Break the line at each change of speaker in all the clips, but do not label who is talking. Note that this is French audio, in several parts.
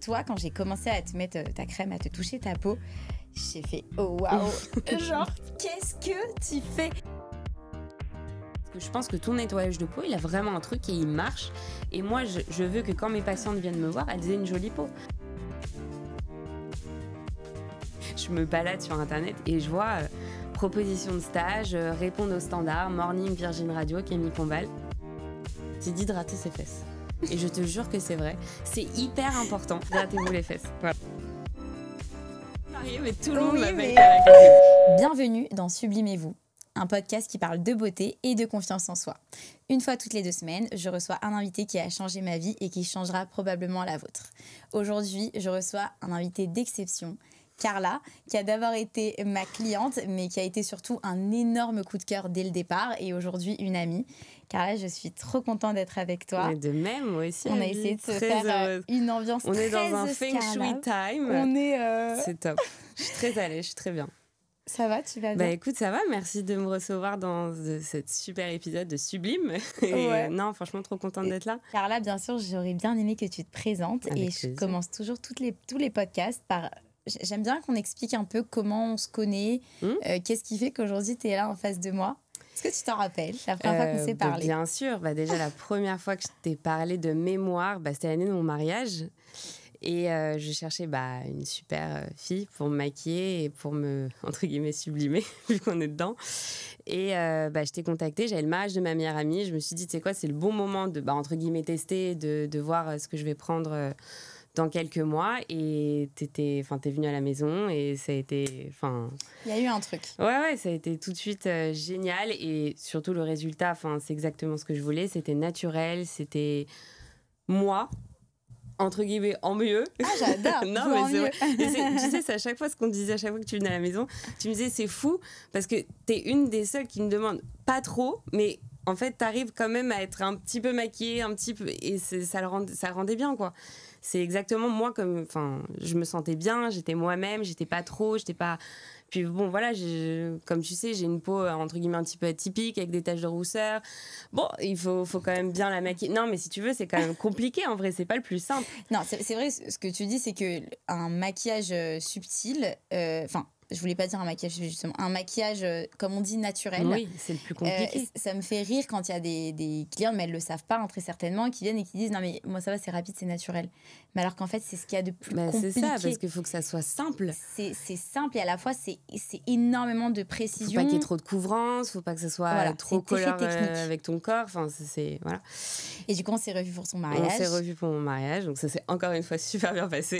toi, quand j'ai commencé à te mettre ta crème, à te toucher ta peau, j'ai fait oh waouh. Genre, qu'est-ce que tu fais?
Parce que je pense que ton nettoyage de peau, il a vraiment un truc et il marche. Et moi, je veux que quand mes patientes viennent me voir, elles aient une jolie peau. Je me balade sur internet et je vois propositions de stage, répondre aux standards, Morning, Virgin Radio, Camille Combal. C'est d'hydrater ses fesses. Et je te jure que c'est vrai. C'est hyper important. Hydratez-vous les fesses. Voilà. Mais tout le monde m'appelle Clara.
Bienvenue dans Sublimez-vous, un podcast qui parle de beauté et de confiance en soi. Une fois toutes les 2 semaines, je reçois un invité qui a changé ma vie et qui changera probablement la vôtre. Aujourd'hui, je reçois un invité d'exception, Carla, qui a d'abord été ma cliente, mais qui a été surtout un énorme coup de cœur dès le départ et aujourd'hui une amie. Carla, je suis trop contente d'être avec toi.
Mais de même, moi aussi.
On a essayé de se faire une ambiance très
On est dans un feng shui time. C'est top. Je suis très à l'aise, je suis très bien.
Ça va, tu vas bien?
Bah écoute, ça va, merci de me recevoir dans cet super épisode de Sublime. Et non, franchement, trop contente d'être là.
Carla, bien sûr, j'aurais bien aimé que tu te présentes.
Avec
et
plaisir.
Je commence toujours tous les podcasts par... J'aime bien qu'on explique un peu comment on se connaît, qu'est-ce qui fait qu'aujourd'hui tu es là en face de moi. Est-ce que tu t'en rappelles, la première fois qu'on s'est parlé?
Bien sûr, déjà la première fois que je t'ai parlé de mémoire, c'était l'année de mon mariage. Et je cherchais une super fille pour me maquiller et pour me, entre guillemets, sublimer, vu qu'on est dedans. Et je t'ai contactée, j'avais le mariage de ma meilleure amie. Je me suis dit, tu sais quoi, c'est le bon moment de, entre guillemets, tester, de voir ce que je vais prendre dans quelques mois. Et t'es venue à la maison et ça a été...
Il y a eu un truc.
Ouais, ça a été tout de suite génial. Et surtout, le résultat, c'est exactement ce que je voulais. C'était naturel, c'était moi... entre guillemets, en mieux.
Ah, j'adore.
Non, mais c'est vrai. Tu sais, c'est à chaque fois ce qu'on disait, à chaque fois que tu venais à la maison, tu me disais, c'est fou, parce que t'es une des seules qui me demande pas trop, mais en fait, t'arrives quand même à être un petit peu maquillée, un petit peu, et ça le rendait bien, quoi. C'est exactement moi, je me sentais bien, j'étais moi-même, j'étais pas trop, j'étais pas... Puis bon, voilà, comme tu sais, j'ai une peau, entre guillemets, un petit peu atypique, avec des taches de rousseur. Bon, il faut quand même bien la maquiller. Non, mais si tu veux, c'est quand même compliqué, en vrai, c'est pas le plus simple.
Non, c'est vrai, ce que tu dis, c'est qu'un maquillage subtil... je voulais pas dire un maquillage, justement. Un maquillage, comme on dit, naturel.
Oui, c'est le plus compliqué.
Ça me fait rire quand il y a des clients, mais elles le savent pas, très certainement, qui viennent et qui disent « Non, mais moi, ça va, c'est rapide, c'est naturel. » Mais alors qu'en fait, c'est ce qu'il y a de plus compliqué.
C'est ça, parce qu'il faut que ça soit simple.
C'est simple et à la fois, c'est énormément de précision.
Faut pas qu'il y ait trop de couvrance, faut pas que ça soit trop colère avec ton corps. Voilà.
Et du coup, on s'est revus pour son mariage.
On s'est revus pour mon mariage, donc ça s'est encore une fois super bien passé.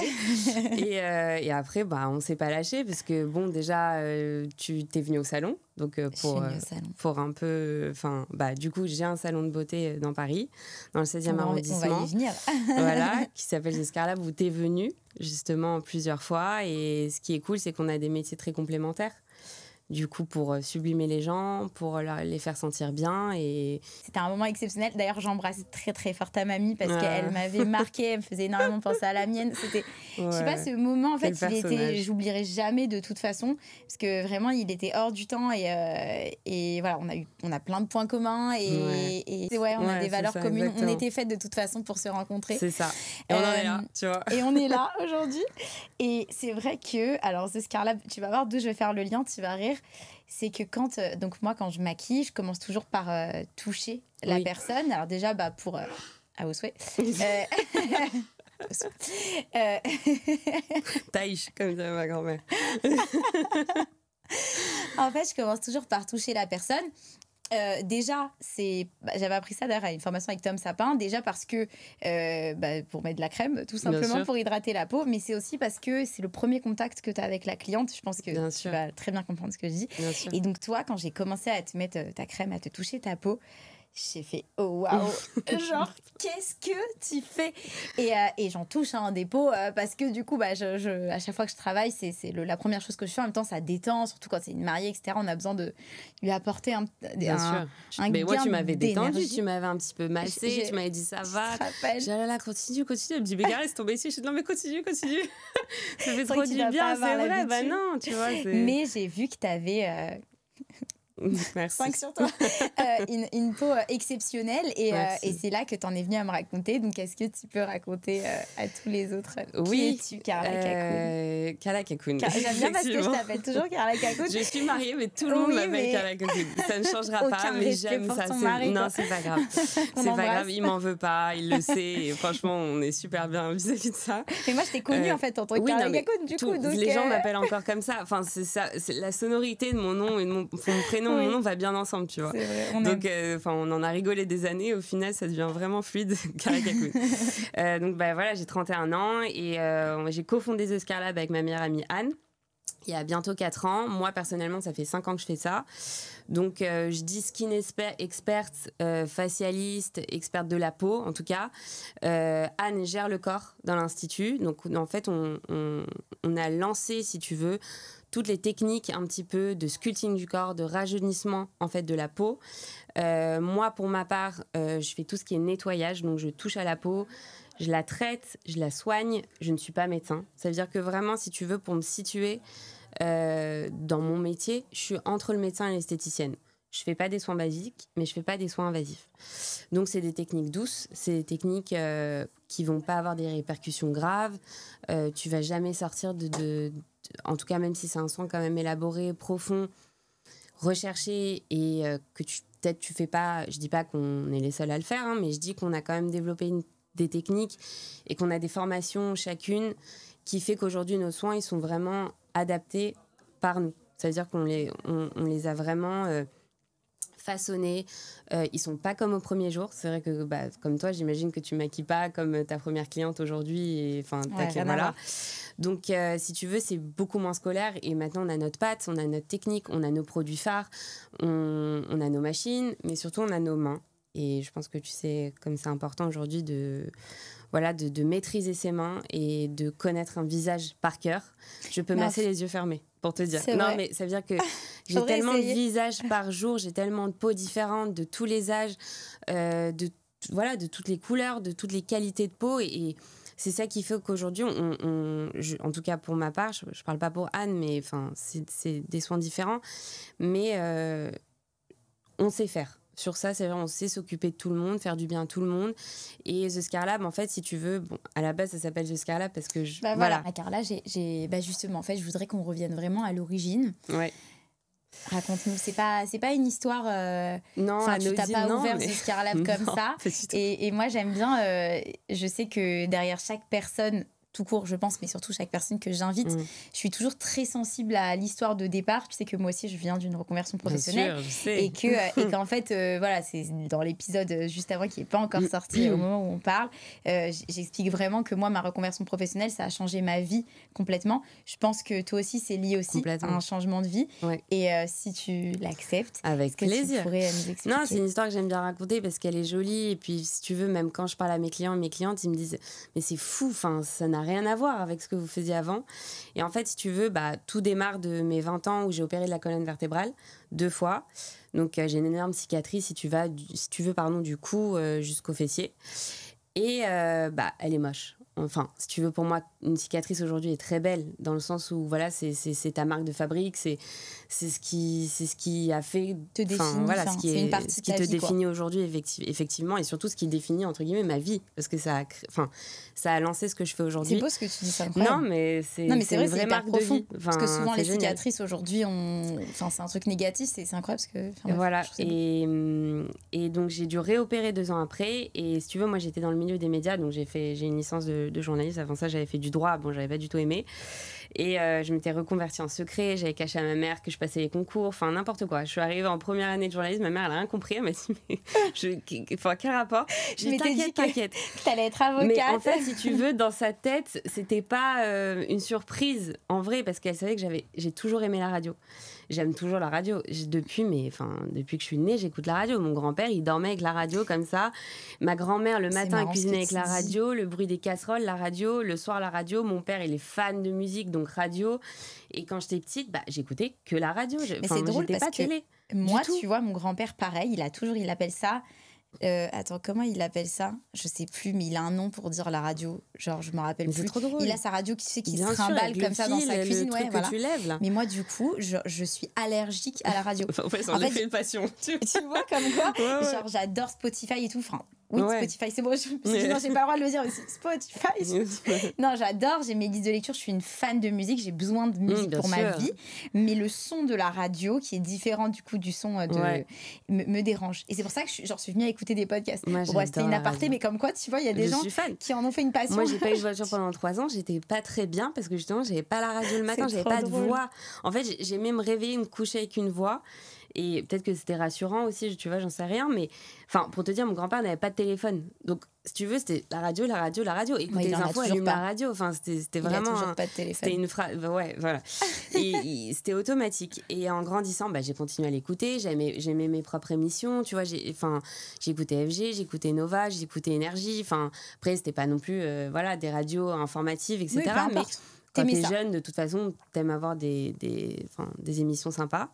et après, on s'est pas lâché, parce que bon, déjà, tu t'es venue au salon. Donc pour un peu... du coup, j'ai un salon de beauté dans Paris, dans le 16e arrondissement.
On va y venir.
Voilà, qui s'appelle Jescar Lab, où t'es venue, justement, plusieurs fois. Et ce qui est cool, c'est qu'on a des métiers très complémentaires. Du coup, pour sublimer les gens, pour les faire sentir bien. Et...
C'était un moment exceptionnel. D'ailleurs, j'embrasse très, très fort ta mamie parce qu'elle m'avait marquée, elle me faisait énormément penser à la mienne. C'était, je sais pas, ce moment, en fait, j'oublierai jamais de toute façon parce que vraiment, il était hors du temps et voilà, on a plein de points communs et on a des valeurs communes. Exactement. On était faites de toute façon pour se rencontrer.
C'est ça. Et on en est là, tu vois.
Et on est là aujourd'hui. Et c'est vrai que, alors, ce Scarlab, tu vas voir d'où je vais faire le lien, tu vas rire. C'est que quand je maquille, je commence toujours par toucher la personne. Alors déjà, pour à vos souhaits.
Taïch, comme dirait ma grand-mère.
En fait, je commence toujours par toucher la personne. Déjà, j'avais appris ça d'ailleurs à une formation avec Tom Sapin, déjà parce que pour mettre de la crème, tout simplement pour hydrater la peau, mais c'est aussi parce que c'est le premier contact que tu as avec la cliente. Je pense que tu vas très bien comprendre ce que je dis. Et donc toi, quand j'ai commencé à te mettre ta crème, à te toucher ta peau, j'ai fait oh waouh. Genre, qu'est-ce que tu fais? Et j'en touche des peaux parce que du coup à chaque fois que je travaille, c'est la première chose que je fais. En même temps, ça détend, surtout quand c'est une mariée, etc. On a besoin de lui apporter un
mais moi, tu m'avais détendu,
d'énergie.
tu m'avais un petit peu massé, tu m'avais dit ça va. J'ai là, continue. Elle me dit, mais gare, laisse tomber ici. Je dis, non, mais continue. Ça fait trop du bien, c'est vrai. Non, tu vois.
Mais j'ai vu que t'avais
Merci.
5 sur toi. Une peau exceptionnelle et c'est là que tu en es venue à me raconter. Donc, est-ce que tu peux raconter à tous les autres
Oui.
Qui es-tu, Carla Cacoun?
Carla Cacoun.
J'aime bien parce que je t'appelle toujours Carla Cacoun.
Je suis mariée, mais tout le monde m'appelle Carla Cacoun. Ça ne changera pas, mais j'aime ça. Non, c'est pas grave. C'est pas grave, il m'en veut pas, il le sait. Et franchement, on est super bien vis-à-vis de ça.
Mais moi, je t'ai connue en fait en tant que Carla Cacoun, du coup. Donc,
les gens m'appellent encore comme ça. Enfin, c'est ça. La sonorité de mon nom et de mon prénom, mon nom va bien ensemble, tu vois.
C'est vrai,
on en a rigolé des années. Au final, ça devient vraiment fluide, Carla Cacoun. Donc, voilà, j'ai 31 ans et j'ai cofondé The Scar Lab avec ma meilleure amie Anne. Il y a bientôt 4 ans. Moi, personnellement, ça fait 5 ans que je fais ça. Donc, je dis skin experte, facialiste, experte de la peau, en tout cas. Anne gère le corps dans l'Institut. Donc, en fait, on a lancé, si tu veux, toutes les techniques un petit peu de sculpting du corps, de rajeunissement, en fait, de la peau. Moi, pour ma part, je fais tout ce qui est nettoyage. Donc, je touche à la peau. Je la traite, je la soigne, je ne suis pas médecin. Ça veut dire que vraiment, si tu veux, pour me situer dans mon métier, je suis entre le médecin et l'esthéticienne. Je ne fais pas des soins basiques, mais je ne fais pas des soins invasifs. Donc, c'est des techniques douces, c'est des techniques qui ne vont pas avoir des répercussions graves. Tu ne vas jamais sortir en tout cas, même si c'est un soin quand même élaboré, profond, recherché et que peut-être tu fais pas... Je ne dis pas qu'on est les seuls à le faire, hein, mais je dis qu'on a quand même développé des techniques et qu'on a des formations chacune qui fait qu'aujourd'hui nos soins ils sont vraiment adaptés par nous. Ça veut dire qu'on les a vraiment façonnés. Ils sont pas comme au premier jour. C'est vrai que comme toi, j'imagine que tu maquilles pas comme ta première cliente aujourd'hui. Et enfin, voilà. Donc, si tu veux, c'est beaucoup moins scolaire. Et maintenant, on a notre patte, on a notre technique, on a nos produits phares, on a nos machines, mais surtout, on a nos mains. Et je pense que tu sais, comme c'est important aujourd'hui de maîtriser ses mains et de connaître un visage par cœur. Je peux masser les yeux fermés, pour te dire. Non, mais ça veut dire que j'ai tellement de visages par jour, j'ai tellement de peaux différentes, de tous les âges, de toutes les couleurs, de toutes les qualités de peau. Et c'est ça qui fait qu'aujourd'hui, en tout cas pour ma part, je ne parle pas pour Anne, mais c'est des soins différents. Mais on sait faire. Sur ça, c'est vrai, on sait s'occuper de tout le monde, faire du bien à tout le monde. Et The Scar Lab, en fait, si tu veux, à la base, ça s'appelle The Scar Lab parce que
voilà. Carla, justement, en fait, je voudrais qu'on revienne vraiment à l'origine.
Ouais.
Raconte-nous, c'est pas une histoire.
Non,
tu t'as pas ouvert The Scar Lab comme ça. Et moi, j'aime bien. Je sais que derrière chaque personne, tout court, je pense, mais surtout chaque personne que j'invite, je suis toujours très sensible à l'histoire de départ. Tu sais que moi aussi, je viens d'une reconversion professionnelle.
Bien sûr, je sais.
Et qu'en fait, voilà, c'est dans l'épisode juste avant qui n'est pas encore sorti au moment où on parle. J'explique vraiment que moi, ma reconversion professionnelle, ça a changé ma vie complètement. Je pense que toi aussi, c'est lié aussi à un changement de vie.
Ouais.
Et si tu l'acceptes,
avec plaisir.
Tu pourrais nous expliquer.
Non, c'est une histoire que j'aime bien raconter parce qu'elle est jolie. Et puis, si tu veux, même quand je parle à mes clientes, ils me disent « Mais c'est fou, ça n'a rien à voir avec ce que vous faisiez avant. » Et en fait, si tu veux, tout démarre de mes 20 ans où j'ai opéré de la colonne vertébrale 2 fois. Donc, j'ai une énorme cicatrice, si tu veux, du cou jusqu'au fessier. Et elle est moche. Enfin, si tu veux, pour moi, une cicatrice aujourd'hui est très belle, dans le sens où, voilà, c'est ta marque de fabrique, c'est ce qui a fait...
Te définit,
voilà,
ce qui
te définit aujourd'hui, effectivement, et surtout ce qui définit, entre guillemets, ma vie, parce que ça a lancé ce que je fais aujourd'hui.
C'est beau ce que tu dis, c'est incroyable.
Non, mais c'est une vraie marque de vie.
Parce que souvent, les cicatrices, aujourd'hui, c'est un truc négatif, c'est incroyable, parce que...
Voilà, et donc, j'ai dû réopérer 2 ans après, et si tu veux, moi, j'étais dans le milieu des médias, donc j'ai une licence de journaliste. Avant ça, j'avais fait du droit. Bon, j'avais pas du tout aimé. Et je m'étais reconvertie en secret. J'avais caché à ma mère que je passais les concours. Enfin, n'importe quoi. Je suis arrivée en première année de journalisme. Ma mère, elle a rien compris. Elle m'a dit, mais quel rapport?
Je m'étais dit que t'allais être avocate.
Mais en fait, si tu veux, dans sa tête, c'était pas une surprise en vrai, parce qu'elle savait que j'ai toujours aimé la radio. J'aime toujours la radio. Depuis que je suis née, j'écoute la radio. Mon grand-père, il dormait avec la radio comme ça. Ma grand-mère, le matin, elle cuisinait avec la radio. Le bruit des casseroles, la radio. Le soir, la radio. Mon père, il est fan de musique, donc radio. Et quand j'étais petite, j'écoutais que la radio.
Mais c'est drôle parce
pas
que
télé.
Moi, tu vois, mon grand-père, pareil, il appelle ça Attends, comment il appelle ça? Je sais plus, mais il a un nom pour dire la radio. Genre, je me rappelle plus.
C'est trop drôle.
Il a sa radio qui se
Bien
trimballe
sûr,
comme ça dans sa cuisine.
Le truc que tu lèves, là.
Mais moi, du coup, je suis allergique à la radio.
En fait, ça en fait une passion.
Tu vois, comme quoi, genre, j'adore Spotify et tout. Enfin, oui, Spotify, c'est bon. Non, j'ai pas le droit de le dire aussi. Spotify. Non, j'adore. J'ai mes listes de lecture. Je suis une fan de musique. J'ai besoin de musique pour ma vie. Mais le son de la radio, qui est différent du coup du son me dérange. Et c'est pour ça que je suis venue à écouter des podcasts. C'était une aparté, mais comme quoi, tu vois, il y a des gens qui en ont fait une passion.
Moi, j'ai pas eu de voiture pendant 3 ans. J'étais pas très bien parce que justement, j'avais pas la radio le matin, j'avais pas de voix. En fait, j'aimais me réveiller, me coucher avec une voix. Et peut-être que c'était rassurant aussi, tu vois, j'en sais rien. Mais enfin, pour te dire, mon grand-père n'avait pas de téléphone. Donc, si tu veux, c'était la radio. Écouter les infos, allumer la radio. Enfin, c'était vraiment.
Il a toujours pas de téléphone.
C'était une phrase. Ouais, voilà. Et c'était automatique. Et en grandissant, j'ai continué à l'écouter. J'aimais mes propres émissions. Tu vois, j'écoutais FG, j'écoutais Nova, j'écoutais Énergie. Enfin, après, c'était pas non plus des radios informatives, etc.
Oui,
mais quand t'es jeune, de toute façon, t'aimes avoir des émissions sympas.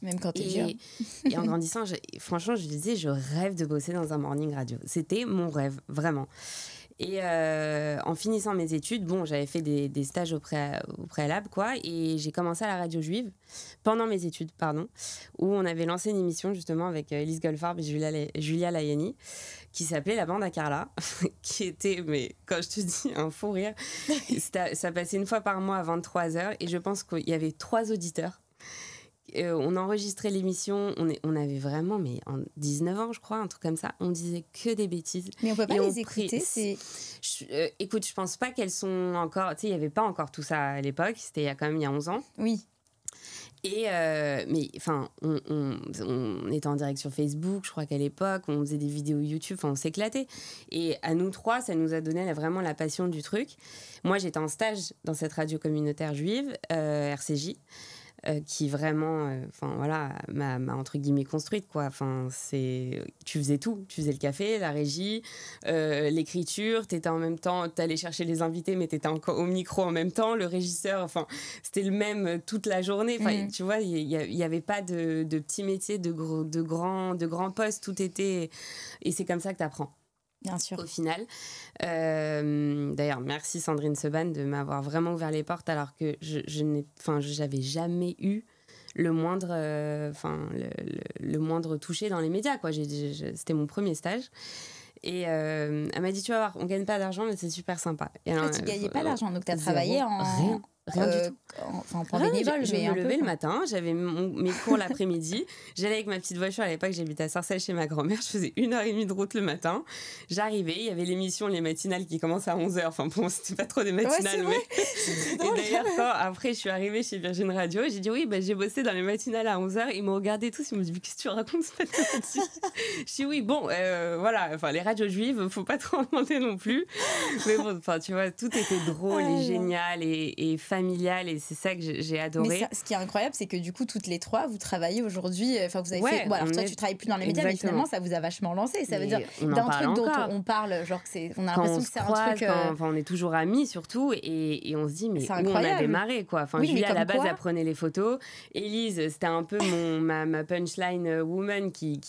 Même quand t'es jeune.
Et en grandissant, franchement, je disais, je rêve de bosser dans un morning radio. C'était mon rêve, vraiment. Et en finissant mes études, j'avais fait des stages au préalable, quoi. Et j'ai commencé à la radio juive, pendant mes études, où on avait lancé une émission, justement, avec Elise Goldfarb et Julia Layani, qui s'appelait La Bande à Carla, qui était, mais quand je te dis, un fou rire. Ça passait une fois par mois à 23h, et je pense qu'il y avait 3 auditeurs. On enregistrait l'émission, on avait vraiment, mais en 19 ans, je crois, un truc comme ça, on disait que des bêtises.
Mais on peut pas les écouter,
écoute, je pense pas qu'elles sont encore... Tu sais, il y avait pas encore tout ça à l'époque, c'était il y a 11 ans.
Oui.
Et mais enfin, on était en direct sur Facebook, je crois qu'à l'époque, on faisait des vidéos YouTube, on s'éclatait. Et à nous 3, ça nous a donné vraiment la passion du truc. Moi, j'étais en stage dans cette radio communautaire juive, RCJ. Qui vraiment m'a entre guillemets construite, quoi. Enfin, tu faisais tout, tu faisais le café, la régie, l'écriture, t'étais en même temps, t'allais chercher les invités mais t'étais encore au micro en même temps, le régisseur, enfin c'était le même toute la journée. Enfin, tu vois, il y avait pas de petits métiers, de grands postes, tout était, et c'est comme ça que t'apprends.
Bien sûr.
Au final. D'ailleurs, merci Sandrine Seban de m'avoir vraiment ouvert les portes alors que j'avais jamais eu le moindre, le moindre touché dans les médias, quoi. C'était mon premier stage. Et elle m'a dit, tu vas voir, on gagne pas d'argent, mais c'est super sympa. Et alors,
tu gagnais pas d'argent, donc tu as travaillé en...
Rien du tout.
En bénévole,
je me levais le matin, j'avais mes cours l'après-midi, j'allais avec ma petite voiture, à l'époque j'habitais à Sarcelles chez ma grand-mère, je faisais 1h30 de route le matin, j'arrivais, il y avait l'émission Les Matinales qui commençait à 11h, enfin pour moi c'était pas trop des matinales, mais... Et d'ailleurs après je suis arrivée chez Virgin Radio, j'ai dit oui, j'ai bossé dans les matinales à 11h, ils m'ont regardé tous, ils m'ont dit qu'est-ce que tu racontes ce matin? Je dis oui, voilà, enfin les radios juives, faut pas trop en demander non plus, mais bon, enfin tu vois, tout était drôle et génial et familial, et c'est ça que j'ai adoré.
Mais ce qui est incroyable, c'est que du coup, toutes les 3, vous travaillez aujourd'hui, enfin vous avez fait... Bon, alors toi, tu travailles plus dans les médias, mais finalement, ça vous a vachement lancé. Ça veut dire, d'un truc dont on parle, genre on a l'impression que c'est un truc...
on est toujours amis, surtout, et on se dit, mais où on a démarré, quoi. Enfin, Julia, à la base, elle prenait les photos. Élise, c'était un peu ma punchline woman qui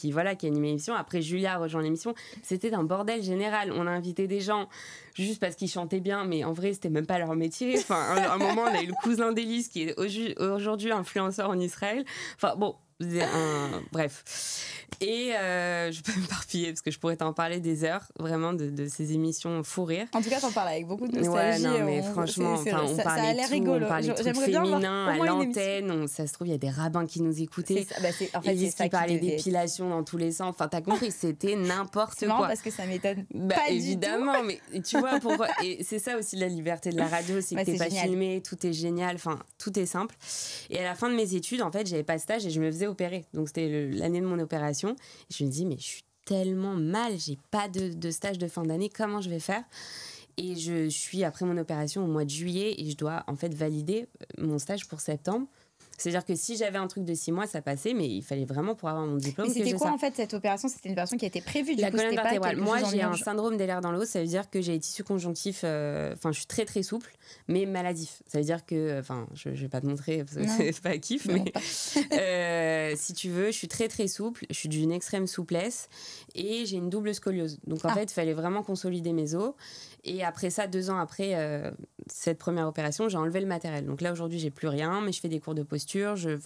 animait l'émission. Après, Julia a rejoint l'émission. C'était un bordel général. On a invité des gens juste parce qu'ils chantaient bien, mais en vrai, c'était même pas leur métier. Enfin, à un moment, on a eu le cousin d'Élise qui est aujourd'hui influenceur en Israël. Enfin, bon, bref. Et je vais pas m'éparpiller parce que je pourrais t'en parler des heures, vraiment, de ces émissions fou rire.
En tout cas, t'en parles avec beaucoup de nostalgie.
Ouais, non, mais franchement, on parlait de tout, on parlait de trucs féminins à l'antenne. Ça se trouve, il y a des rabbins qui nous écoutaient. Élise qui parlait d'épilation dans tous les sens. Enfin, t'as compris, c'était n'importe quoi.
C'est marrant parce que ça m'étonne pas
évidemment,
du tout.
Mais tu vois pourquoi. Et c'est ça aussi la liberté de la radio, c'est que t'es pas filmé, tout est génial, enfin, tout est simple. Et à la fin de mes études, en fait, j'avais pas de stage et je me faisais opérer. Donc, c'était l'année de mon opération. Et je me dis, mais je suis tellement mal, j'ai pas de stage de fin d'année, comment je vais faire? Et je suis après mon opération au mois de juillet et je dois en fait valider mon stage pour septembre. C'est-à-dire que si j'avais un truc de 6 mois, ça passait, mais il fallait vraiment pour avoir mon diplôme.
Mais c'était quoi en fait cette opération? C'était une opération qui a été prévue du
la
coup,
colonne
c'était
vertébrale.
pas
Moi, j'ai un syndrome des lèvres dans l'os, ça veut dire que j'ai les tissus conjonctifs, je suis très très souple, mais maladif. Ça veut dire que, je vais pas te montrer parce que c'est pas kiff, non, mais si tu veux, je suis très très souple, je suis d'une extrême souplesse et j'ai une double scoliose. Donc en fait, il fallait vraiment consolider mes os. Et après ça, 2 ans après cette première opération, j'ai enlevé le matériel. Donc là, aujourd'hui, j'ai plus rien, mais je fais des cours de posture. Je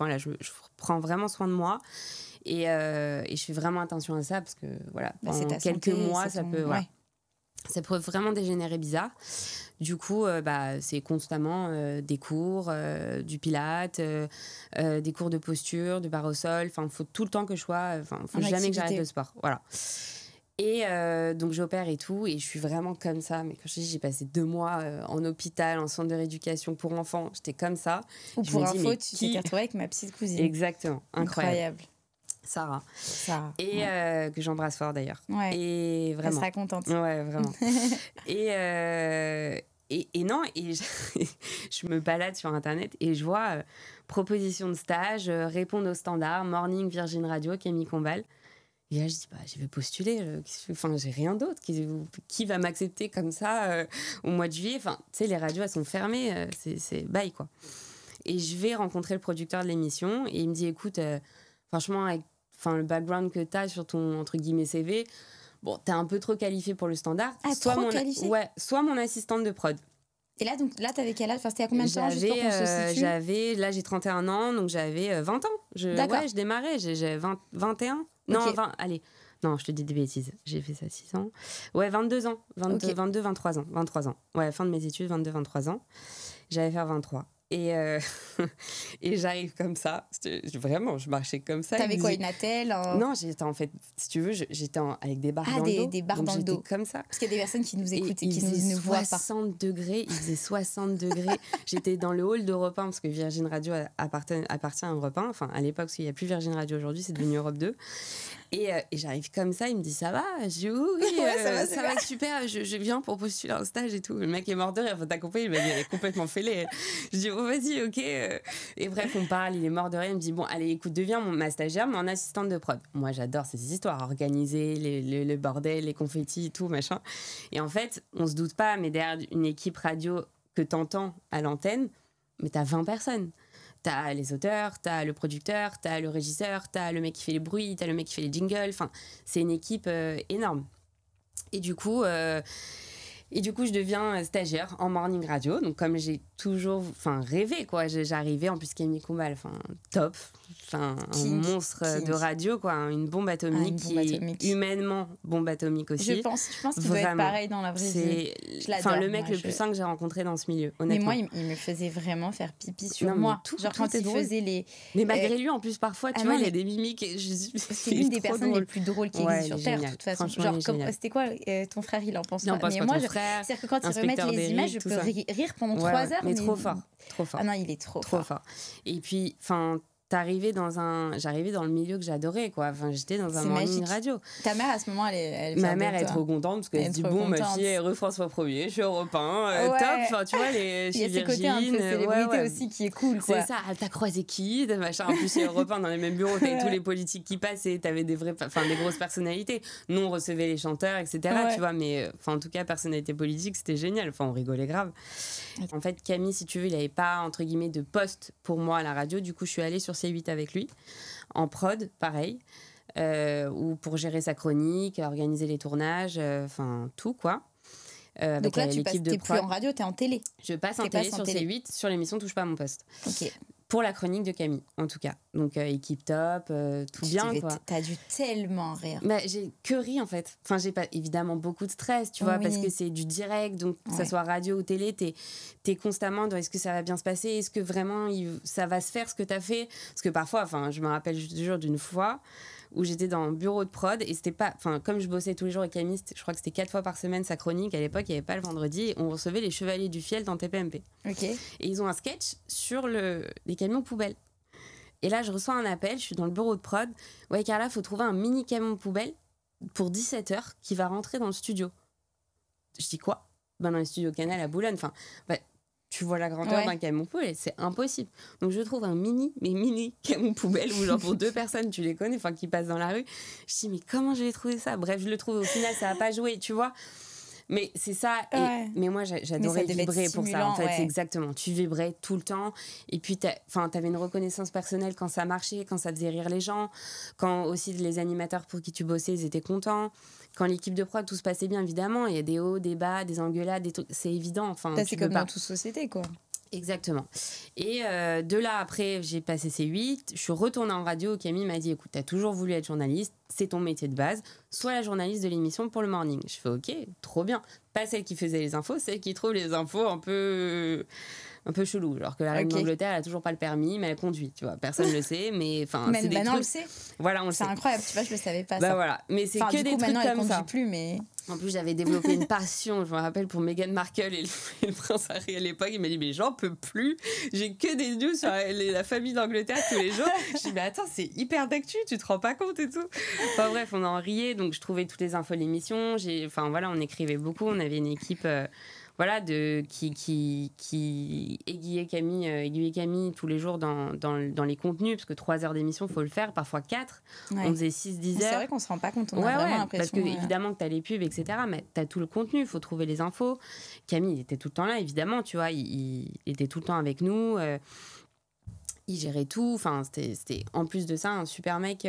prends vraiment soin de moi. Et je fais vraiment attention à ça parce que, pendant quelques mois, ça peut vraiment dégénérer bizarre. Du coup, c'est constamment des cours, du pilates, des cours de posture, du barre au sol. Enfin, il faut tout le temps que je sois... faut jamais que j'arrête le sport. Voilà. Et donc j'opère et tout, et je suis vraiment comme ça. Mais quand je dis, j'ai passé 2 mois en hôpital, en centre de rééducation pour enfants, j'étais comme ça.
Ou pour info, tu t'es retrouvée avec ma petite cousine.
Exactement, incroyable. Sarah. Et que j'embrasse fort d'ailleurs.
Ouais.
Et vraiment.
Elle sera contente.
Ouais, vraiment. Et non, je me balade sur Internet et je vois proposition de stage, répondre aux standards, Morning, Virgin Radio, Camille Combal. Et là, je dis, je vais postuler. J'ai rien d'autre. Qui va m'accepter comme ça au mois de juillet? Tu sais, les radios, elles sont fermées. C'est bye, quoi. Et je vais rencontrer le producteur de l'émission et il me dit, écoute, franchement, avec le background que tu as sur ton, entre guillemets, CV, bon, t'es un peu trop qualifié pour le standard. Soit mon assistante de prod.
Et là, t'avais quel âge? C'était à combien de temps, juste pour qu'on se situe?
Là, j'ai 31 ans, donc j'avais 20 ans. Je démarrais, j'ai 21. Non, okay. 20, allez. Non, je te dis des bêtises. J'ai fait ça 6 ans. Ouais, 22 ans. 22, 23 ans. 23 ans. Ouais, fin de mes études, 22, 23 ans. J'allais faire 23. Et j'arrive comme ça. Vraiment, je marchais comme ça.
T'avais quoi, une attelle
Non, j'étais en fait, si tu veux, j'étais avec des barres dans le dos.
Des barres dans le dos.
Comme ça.
Parce qu'il y a des personnes qui nous écoutent et qui nous voient pas.
60 degrés, il faisait 60 degrés. J'étais dans le hall d'Europe 1 parce que Virgin Radio appartient à Europe 1. Enfin, à l'époque, parce qu'il n'y a plus Virgin Radio aujourd'hui, c'est devenu Europe 2. Et j'arrive comme ça, il me dit ça va? Je dis oui, ça va super, je viens pour postuler un stage et tout. Le mec est mort de rire, faut t'accompagner, il m'a dit elle est complètement fêlée. Je dis vas-y, ok. Et bref, on parle, il est mort de rire, il me dit bon, allez, écoute, deviens ma stagiaire, mon assistante de prod. Moi, j'adore ces histoires, organiser le bordel, les confettis, tout, machin. Et en fait, on se doute pas, mais derrière une équipe radio que t'entends à l'antenne, mais t'as 20 personnes. T'as les auteurs, t'as le producteur, t'as le régisseur, t'as le mec qui fait les bruits, t'as le mec qui fait les jingles. Enfin, c'est une équipe énorme. Et du coup, je deviens stagiaire en morning radio. Donc, comme j'ai toujours rêvé, quoi. J'arrivais, en plus, Camille Combal, top. Un monstre de radio, quoi. Une bombe atomique humainement bombe atomique aussi.
Je pense qu'il doit être pareil dans la vraie vie. Je l'adore.
Le mec le plus sain que j'ai rencontré dans ce milieu, honnêtement.
Mais moi, il me faisait vraiment faire pipi sur moi. Genre quand il faisait les...
Mais malgré lui, en plus, parfois, tu vois, il y a des mimiques.
C'est l'une des personnes les plus drôles qui existent sur Terre, de toute façon. Genre, c'était quoi ton frère, il en pense pas? Mais moi, c'est-à-dire que quand ils remettent les images, je peux rire pendant 3 heures.
Mais trop fort.
Ah non, il est trop fort.
Et puis, j'arrivais dans le milieu que j'adorais, quoi. J'étais dans un morning radio.
Ta mère, à ce moment, elle
ma mère est trop contente parce qu'elle se dit bon, ma fille est France-François Premier, je suis Europe 1, top. Tu vois, il y a
ce côté un peu célébrité aussi qui est cool, quoi.
C'est ça, t'as croisé qui, machin. En plus, c'est Europe 1 dans les mêmes bureaux, t'avais tous les politiques qui passaient, t'avais des grosses personnalités. Nous, on recevait les chanteurs, etc. Tu vois, mais en tout cas, personnalité politique, c'était génial. On rigolait grave. En fait, Camille, si tu veux, il avait pas, entre guillemets, de poste pour moi à la radio. Du coup, je suis allée sur C8 avec lui, en prod, pareil, ou pour gérer sa chronique, organiser les tournages, tout, quoi.
Donc là, t'es plus en radio, t'es en télé.
Je passe en télé sur C8, sur l'émission Touche pas à mon poste.
Ok.
Pour la chronique de Camille, en tout cas. Donc, équipe top, tout bien, quoi.
T'as dû tellement rire.
J'ai que ri, en fait. J'ai pas, évidemment, beaucoup de stress, tu vois, parce que c'est du direct, donc que ça soit radio ou télé, t'es constamment dans est-ce que ça va bien se passer, est-ce que vraiment ça va se faire, ce que t'as fait. Parce que parfois, je me rappelle toujours d'une fois où j'étais dans un bureau de prod et c'était pas... comme je bossais tous les jours avec Camille, je crois que c'était 4 fois par semaine sa chronique. À l'époque, il n'y avait pas le vendredi. On recevait les Chevaliers du Fiel dans TPMP.
Ok.
Et ils ont un sketch sur les camions poubelles. Et là, je reçois un appel, je suis dans le bureau de prod. Ouais, Carla, faut trouver un mini camion poubelle pour 17h qui va rentrer dans le studio. Je dis quoi? Dans les studios Canal à Boulogne. tu vois la grandeur d'un camion poubelle, c'est impossible. Donc je trouve un mini camion poubelle où genre pour 2 personnes, tu les connais, enfin qui passent dans la rue. Je dis mais comment j'ai trouvé ça? Bref, je le trouve au final ça a pas joué, tu vois. Mais c'est ça. Mais moi j'adorais vibrer pour ça. En fait, c'est exactement. Tu vibrais tout le temps. Et puis t'avais une reconnaissance personnelle quand ça marchait, quand ça faisait rire les gens, quand aussi les animateurs pour qui tu bossais, ils étaient contents. Quand l'équipe de prod, tout se passait bien, évidemment. Il y a des hauts, des bas, des engueulades, des trucs. C'est évident. Enfin,
c'est comme dans toute société, quoi.
Exactement. Et de là, après, j'ai passé C8. Je suis retournée en radio. Camille m'a dit, écoute, t'as toujours voulu être journaliste. C'est ton métier de base. Sois la journaliste de l'émission pour le morning. Je fais, ok, trop bien. Pas celle qui faisait les infos, celle qui trouve les infos un peu chelou, genre que la reine d'Angleterre elle a toujours pas le permis mais elle conduit, tu vois, personne le sait, mais enfin c'est des trucs...
on le sait,
voilà, on le sait,
c'est incroyable, tu vois, je le savais pas
bah
ça.
voilà, mais c'est que des trucs
maintenant,
comme
elle
ça
plus, mais
en plus j'avais développé une passion, je me rappelle, pour Meghan Markle et le prince Harry à l'époque. Il m'a dit mais j'en peux plus, j'ai que des news sur la famille d'Angleterre tous les jours. Je dis mais attends, c'est hyper d'actu, tu te rends pas compte et tout. Enfin bref, on en riait, donc je trouvais toutes les infos de l'émission, enfin voilà, on écrivait beaucoup, on avait une équipe voilà, qui aiguillait Camille tous les jours dans les contenus, parce que 3 heures d'émission, il faut le faire, parfois 4. On faisait 6-10 heures.
C'est vrai qu'on se rend pas compte, on a vraiment l'impression.
Parce que évidemment que tu as les pubs, etc., mais tu as tout le contenu, il faut trouver les infos. Camille, il était tout le temps là, évidemment, tu vois, il était tout le temps avec nous. Il gérait tout, enfin c'était en plus de ça un super mec,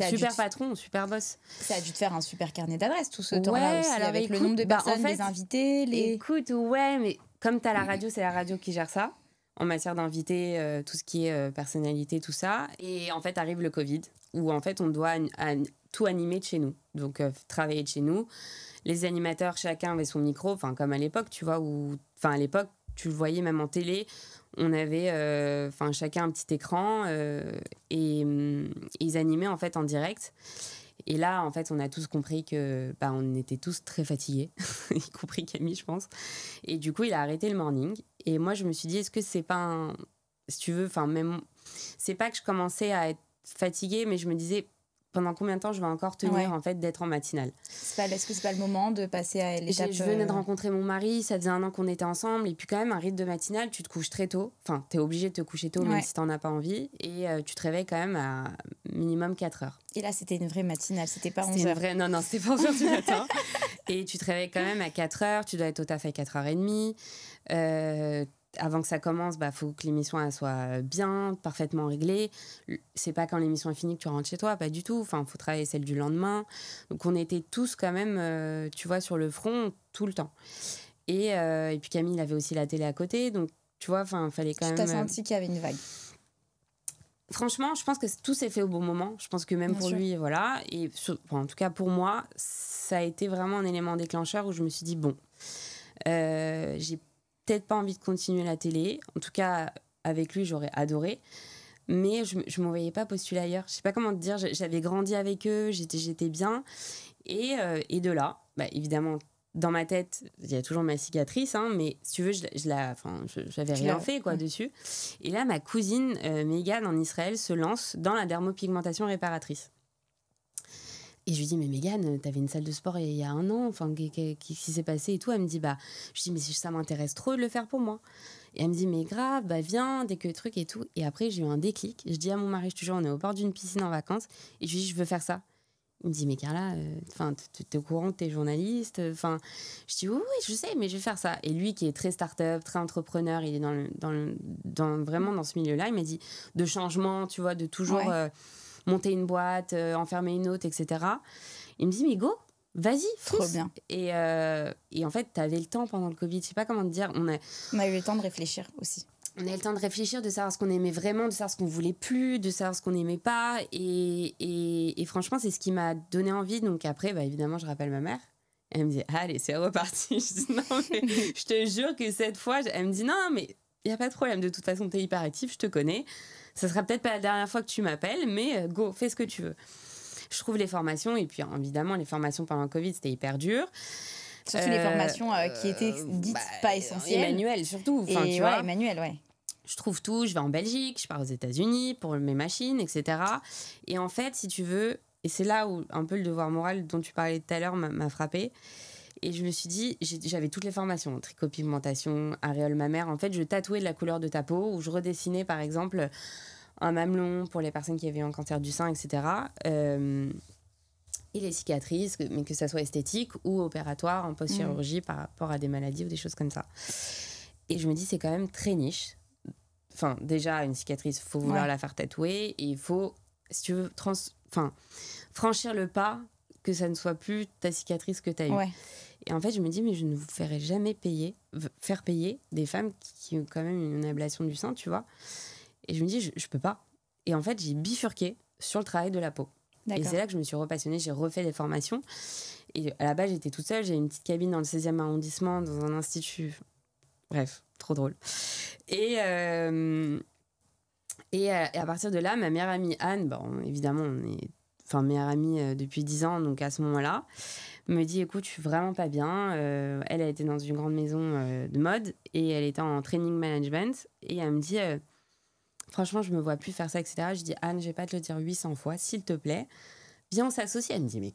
super patron, super boss.
Ça a dû te faire un super carnet d'adresses tout ce temps-là aussi, avec le nombre de personnes, en fait, les invités,
Écoute, ouais, mais comme t'as la radio, c'est la radio qui gère ça en matière d'invités, tout ce qui est personnalité, tout ça. Et en fait arrive le Covid où en fait on doit tout animer de chez nous, donc travailler de chez nous. Les animateurs, chacun avait son micro, enfin comme à l'époque, tu vois, à l'époque tu le voyais même en télé. On avait chacun un petit écran et ils animaient en fait en direct. Et là, en fait, on a tous compris que on était tous très fatigués, y compris Camille, je pense. Et du coup, il a arrêté le morning. Et moi, je me suis dit, est-ce que c'est pas si tu veux, même c'est pas que je commençais à être fatiguée, mais je me disais pendant combien de temps je vais encore tenir en fait d'être en matinale.
Est-ce que c'est pas le moment de passer à l'étape...
Je venais de rencontrer mon mari, ça faisait 1 an qu'on était ensemble, et puis quand même un rythme de matinale, tu te couches très tôt, enfin t'es obligé de te coucher tôt même si t'en as pas envie, et tu te réveilles quand même à minimum 4 heures.
Et là c'était une vraie matinale, c'était pas 11 heures.
Non, c'était pas 11 heures du matin. Et tu te réveilles quand même à 4 heures, tu dois être au taf à 4h30. Avant que ça commence, faut que l'émission elle soit bien, parfaitement réglée. C'est pas quand l'émission est finie que tu rentres chez toi, pas du tout. Enfin, faut travailler celle du lendemain. Donc on était tous quand même, tu vois, sur le front tout le temps. Et puis Camille avait aussi la télé à côté, donc tu vois, fallait quand même.
Tu t'as senti qu'il y avait une vague?
Franchement, je pense que tout s'est fait au bon moment. Je pense que même pour lui, voilà. Et en tout cas pour moi, ça a été vraiment un élément déclencheur où je me suis dit bon, j'ai peut-être pas envie de continuer la télé. En tout cas, avec lui, j'aurais adoré. Mais je ne me voyais pas postuler ailleurs. Je sais pas comment te dire. J'avais grandi avec eux, j'étais bien. Et de là, évidemment, dans ma tête, il y a toujours ma cicatrice, mais si tu veux, j'avais rien fait dessus. Et là, ma cousine Mégane en Israël se lance dans la dermopigmentation réparatrice. Et je lui dis, mais Mégane, t'avais une salle de sport il y a 1 an, qu'est-ce qui s'est passé et tout. Elle me dit, je dis, mais ça m'intéresse trop de le faire pour moi. Et elle me dit, mais grave, viens, dès que le truc et tout. Et après, j'ai eu un déclic. Je dis à mon mari, je te jure, on est au bord d'une piscine en vacances. Et je lui dis, je veux faire ça. Il me dit, mais Carla, t'es au courant que t'es journaliste? Je dis, oui, je sais, mais je vais faire ça. Et lui, qui est très start-up, très entrepreneur, il est vraiment dans ce milieu-là. Il m'a dit, de changement, tu vois, de toujours... monter une boîte, en fermer une autre, etc. Il me dit, mais go, vas-y, fonce.
Trop bien.
Et en fait, t'avais le temps pendant le Covid, je sais pas comment te dire. On
a eu le temps de réfléchir aussi.
On a eu le temps de réfléchir, de savoir ce qu'on aimait vraiment, de savoir ce qu'on voulait plus, de savoir ce qu'on n'aimait pas. Et franchement, c'est ce qui m'a donné envie. Donc après, évidemment, je rappelle ma mère. Elle me dit, allez, c'est reparti. Je dis, non, mais je te jure que cette fois, elle me dit, non, mais il n'y a pas de problème. De toute façon, t'es hyper actif, je te connais. Ça sera peut-être pas la dernière fois que tu m'appelles, mais go, fais ce que tu veux. Je trouve les formations, et puis évidemment, les formations pendant le Covid, c'était hyper dur.
Surtout les formations qui étaient dites pas essentielles.
Emmanuel, surtout.
Tu vois, Emmanuel,
Je trouve tout, je vais en Belgique, je pars aux États-Unis pour mes machines, etc. Et en fait, si tu veux, et c'est là où un peu le devoir moral dont tu parlais tout à l'heure m'a frappée, Et je me suis dit, j'avais toutes les formations, tricot-pigmentation, aréole mammaire. En fait, je tatouais de la couleur de ta peau, ou je redessinais, par exemple, un mamelon pour les personnes qui avaient un cancer du sein, etc. Et les cicatrices, mais que ça soit esthétique ou opératoire, en post-chirurgie, par rapport à des maladies ou des choses comme ça. Et je me dis, c'est quand même très niche. Enfin, déjà, une cicatrice, il faut vouloir la faire tatouer. Et il faut, si tu veux, franchir le pas, que ça ne soit plus ta cicatrice que tu as eue. Et en fait, je me dis, mais je ne vous ferai jamais faire payer des femmes qui ont quand même une ablation du sein, tu vois. Et je me dis, je peux pas. Et en fait, j'ai bifurqué sur le travail de la peau. D'accord. Et c'est là que je me suis repassionnée, j'ai refait des formations. Et à la base, j'étais toute seule, j'ai une petite cabine dans le 16e arrondissement, dans un institut. Bref, trop drôle. Et à partir de là, ma meilleure amie Anne, évidemment, on est meilleure amie depuis 10 ans, donc à ce moment-là, me dit, écoute, je suis vraiment pas bien. Elle était dans une grande maison de mode et elle était en training management. Et elle me dit... franchement, je me vois plus faire ça, etc. Je dis, Anne, je vais pas te le dire 800 fois, s'il te plaît. Viens, on s'associe. Elle me dit,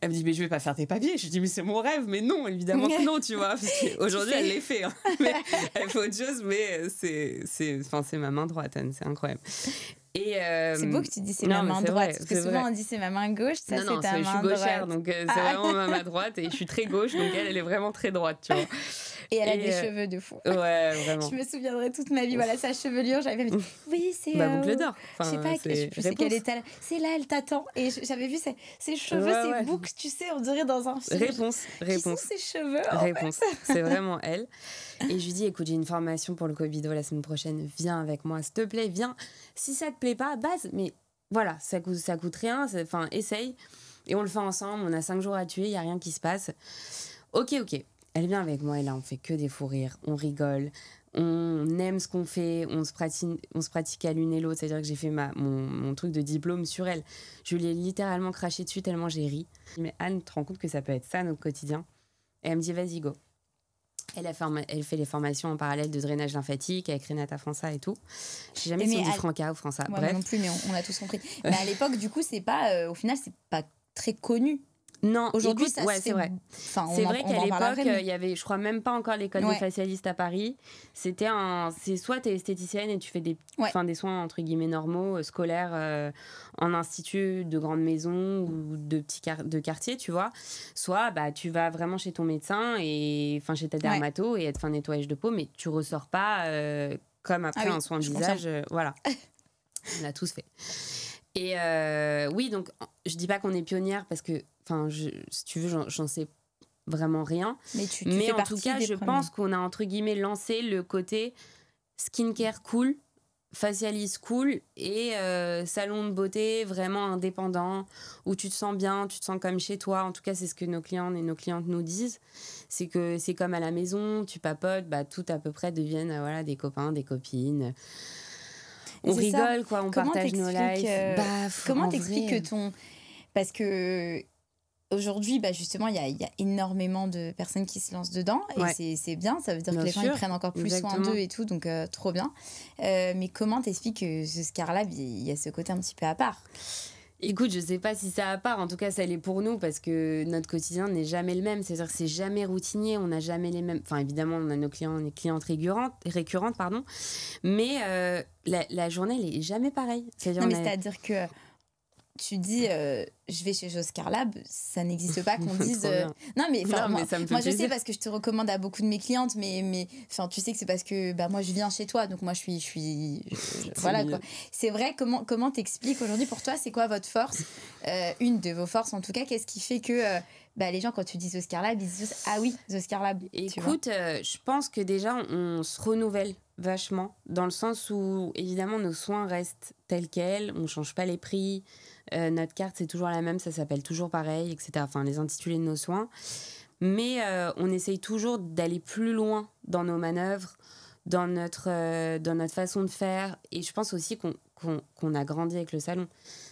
elle me dit, mais je vais pas faire tes papiers. Je dis, mais c'est mon rêve. Mais non, évidemment que non, tu vois. Aujourd'hui, elle les fait. Hein. Mais elle fait autre chose, mais c'est ma main droite, Anne. C'est incroyable. Et
c'est beau que tu dis c'est ma main droite. Vrai, parce que souvent, on dit c'est ma main gauche. Ça, c'est ta main droite.
Je suis gauchère, donc c'est vraiment ma main droite. Et je suis très gauche, donc elle est vraiment très droite, tu vois.
Et elle a des cheveux de fou.
Ouais, vraiment.
Je me souviendrai toute ma vie. Voilà, sa chevelure, j'avais dit, oui, c'est...
boucle d'or.
Je sais pas, je sais quelle est c'est là, elle t'attend. Et j'avais vu ses cheveux, ses boucles, tu sais, on dirait dans un film.
Réponse.
Qui sont ses cheveux?
Réponse. C'est vraiment elle. Et je lui dis, écoute, j'ai une formation pour le Cobido la semaine prochaine. Viens avec moi, s'il te plaît, viens. Si ça te plaît pas, base. Mais voilà, ça coûte rien. Essaye. Et on le fait ensemble. On a 5 jours à tuer, il n'y a rien qui se passe. Ok. Elle vient avec moi et là, on fait que des fous rires. On rigole. On aime ce qu'on fait. On se pratique à l'une et l'autre. C'est-à-dire que j'ai fait mon truc de diplôme sur elle. Je lui ai littéralement craché dessus tellement j'ai ri. Mais Anne, tu te rends compte que ça peut être ça, notre quotidien? Et elle me dit, vas-y, go. Elle fait les formations en parallèle de drainage lymphatique avec Renata França et tout. Je sais jamais si on dit Franca ou França.
Ouais, bref. Non plus, mais on a tous compris. Mais à l'époque, du coup, c'est pas, au final, c'est pas très connu.
Non,
aujourd'hui,
écoute, c'est vrai. C'est vrai qu'à l'époque, il y avait, je crois, même pas encore l'école des facialistes à Paris. C'est soit t'es esthéticienne et tu fais des soins entre guillemets normaux, scolaires, en institut de grande maison ou de quartier, tu vois. Soit tu vas vraiment chez ton médecin et chez ta dermato et elle te fait un nettoyage de peau, mais tu ressors pas comme après un soin de visage. Voilà, on l'a tous fait. Et oui, donc je dis pas qu'on est pionnière parce que, si tu veux, j'en sais vraiment rien. Mais en tout cas, je pense qu'on a entre guillemets lancé le côté skincare cool, facialiste cool et salon de beauté vraiment indépendant où tu te sens bien, tu te sens comme chez toi. En tout cas, c'est ce que nos clients et nos clientes nous disent. C'est que c'est comme à la maison, tu papotes, tout à peu près deviennent des copains, des copines. On rigole, quoi, on partage nos lives.
Comment t'expliques que ton... Parce que aujourd'hui, justement, il y a énormément de personnes qui se lancent dedans et c'est bien, ça veut dire que les gens ils prennent encore plus soin d'eux et tout, donc trop bien. Mais comment t'expliques que ce Scarlab, il y a ce côté un petit peu à part?
Écoute, je sais pas si c'est à part, en tout cas ça l'est pour nous parce que notre quotidien n'est jamais le même, c'est-à-dire que c'est jamais routinier, on n'a jamais les mêmes, évidemment on a nos clientes récurrentes, mais la journée elle est jamais pareille.
C'est-à-dire que tu dis je vais chez Scarlab, ça n'existe pas qu'on dise non mais moi je sais parce que je te recommande à beaucoup de mes clientes, mais tu sais que c'est parce que moi je viens chez toi, donc moi je suis voilà quoi. C'est vrai. Comment t'expliques aujourd'hui, pour toi c'est quoi votre force, une de vos forces en tout cas, qu'est-ce qui fait que les gens quand tu dis Scarlab ils disent ah oui Scarlab?
Écoute, je pense que déjà on se renouvelle vachement dans le sens où évidemment nos soins restent tels quels, on change pas les prix. Notre carte c'est toujours la même, ça s'appelle toujours pareil, etc. Les intitulés de nos soins, mais on essaye toujours d'aller plus loin dans nos manœuvres, dans notre façon de faire, et je pense aussi qu'on a grandi avec le salon.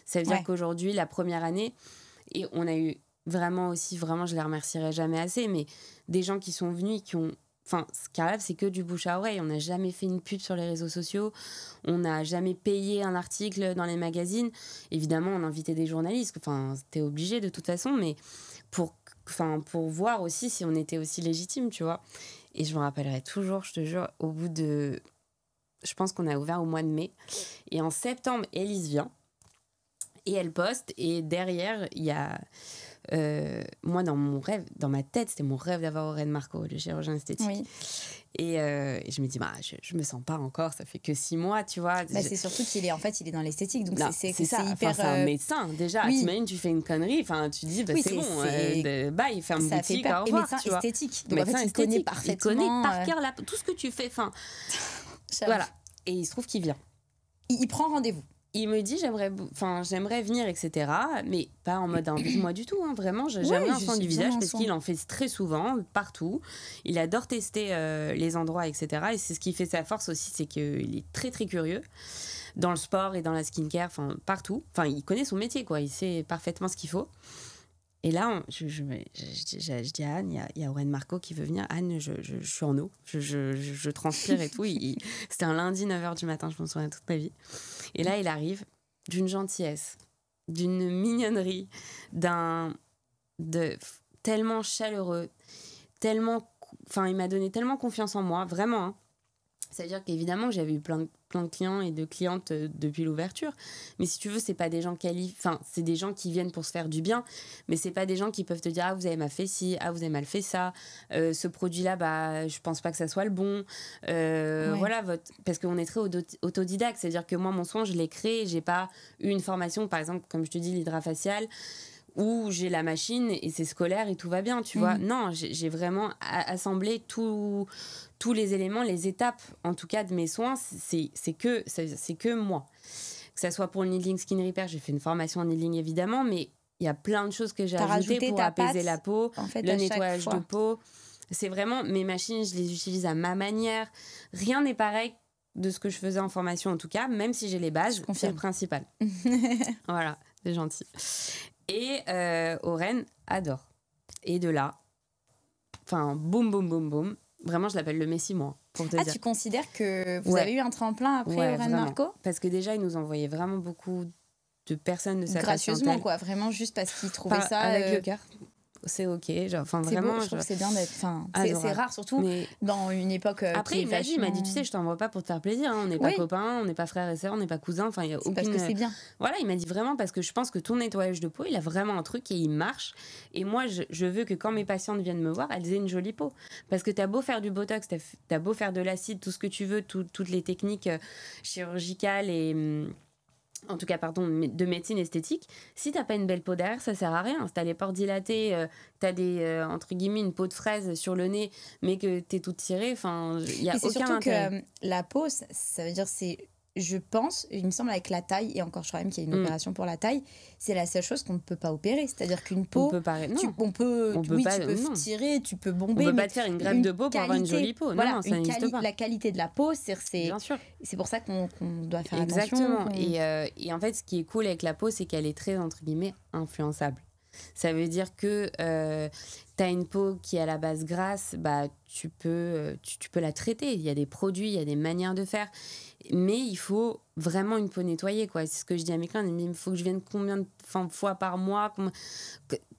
Ça veut dire qu'aujourd'hui, la première année, et on a eu vraiment, je les remercierai jamais assez, mais des gens qui sont venus et qui ont... Scarlab, c'est que du bouche à oreille. On n'a jamais fait une pub sur les réseaux sociaux. On n'a jamais payé un article dans les magazines. Évidemment, on invitait des journalistes. T'es obligé de toute façon, mais pour pour voir aussi si on était aussi légitime, tu vois. Et je me rappellerai toujours, je te jure, au bout de... Je pense qu'on a ouvert au mois de mai. Et en septembre, Élise vient. Et elle poste. Et derrière, il y a... moi, dans mon rêve, dans ma tête, c'était mon rêve d'avoir Oren Marco, le chirurgien esthétique.
Oui.
Et je me dis, je me sens pas encore, ça fait que 6 mois, tu vois.
C'est surtout qu'il est, en fait, il est dans l'esthétique, donc
non,
c'est
ça.
hyper...
c'est un médecin, déjà. Oui. T'imagines, tu fais une connerie, tu dis, c'est bon, bye, ferme boutique, au revoir,
médecin
tu vois.
esthétique, donc médecin en fait, il connaît parfaitement...
Il connaît par cœur tout ce que tu fais, voilà. Et il se trouve qu'il vient.
Il prend rendez-vous.
Il me dit j'aimerais venir, etc. Mais pas en mode invite-moi du tout, hein, vraiment. J'aimerais un soin du visage parce qu'il en fait très souvent, partout. Il adore tester les endroits, etc. Et c'est ce qui fait sa force aussi, c'est qu'il est très très curieux dans le sport et dans la skincare, partout. Il connaît son métier, quoi. Il sait parfaitement ce qu'il faut. Et là, je dis à Anne, il y a Oren Marco qui veut venir. Anne, je suis en eau, je transpire et tout. C'était un lundi 9h du matin, je m'en souviens toute ma vie. Et là, il arrive d'une gentillesse, d'une mignonnerie, tellement chaleureux, tellement... il m'a donné tellement confiance en moi, vraiment, hein. C'est-à-dire qu'évidemment, j'avais eu plein de clients et de clientes depuis l'ouverture. Mais si tu veux, c'est pas des gens c'est des gens qui viennent pour se faire du bien. Mais c'est pas des gens qui peuvent te dire « Ah, vous avez mal fait ci, ah, vous avez mal fait ça. Ce produit-là, je pense pas que ça soit le bon. » Voilà, parce qu'on est très autodidacte. C'est-à-dire que moi, mon soin, je l'ai créé. J'ai pas eu une formation, par exemple, comme je te dis, l'hydrafacial, où j'ai la machine et c'est scolaire et tout va bien, tu vois. Non, j'ai vraiment assemblé tous les éléments, les étapes, en tout cas, de mes soins, c'est que moi. Que ça soit pour le needling skin repair, j'ai fait une formation en needling, évidemment, mais il y a plein de choses que j'ai ajoutées pour apaiser la peau, en fait, le nettoyage de peau. C'est vraiment, mes machines, je les utilise à ma manière. Rien n'est pareil de ce que je faisais en formation, en tout cas, même si j'ai les bases, c'est le principal. Voilà, c'est gentil. Et Oren adore. Et de là, boum, boum, boum, boum. Vraiment, je l'appelle le Messi, moi, pour te dire.
Tu considères que vous avez eu un tremplin après Oren Marco ?
Parce que déjà, il nous envoyait vraiment beaucoup de personnes de sa
gracieusement,
patientèle.
Quoi, vraiment juste parce qu'il trouvait ça...
Avec le cœur. C'est ok, vraiment.
Beau, je trouve que c'est bien d'être... c'est rare, surtout dans une époque
après, il m'a dit, tu sais, je t'envoie pas pour te faire plaisir, hein, on n'est pas copains, on n'est pas frères et sœurs, on n'est pas cousins, il y a aucune...
parce que c'est bien.
Voilà, il m'a dit vraiment parce que je pense que ton nettoyage de peau, il a vraiment un truc et il marche. Et moi, je veux que quand mes patientes viennent me voir, elles aient une jolie peau. Parce que t'as beau faire du botox, t'as beau faire de l'acide, tout ce que tu veux, toutes les techniques chirurgicales et... en tout cas, de médecine esthétique, si t'as pas une belle peau derrière, ça sert à rien. Si t'as les pores dilatés, t'as entre guillemets, une peau de fraise sur le nez, mais que t'es toute tirée, il y a aucun intérêt.
C'est surtout que la peau, ça veut dire, je pense, il me semble avec la taille, et encore je crois même qu'il y a une opération pour la taille, c'est la seule chose qu'on ne peut pas opérer. C'est-à-dire qu'une peau, on peut tirer, tu peux bomber.
On peut pas te faire une greffe de peau pour avoir une jolie peau.
Voilà,
non, ça n'existe pas.
La qualité de la peau,
bien sûr.
C'est pour ça qu'on doit faire
exactement.
attention.
Et en fait, ce qui est cool avec la peau, c'est qu'elle est très, entre guillemets, influençable. Ça veut dire que t'as une peau qui est à la base grasse, tu peux la traiter. Il y a des produits, il y a des manières de faire. Mais il faut vraiment une peau nettoyée, quoi. C'est ce que je dis à mes clients. Ils me disent, il faut que je vienne combien de fois par mois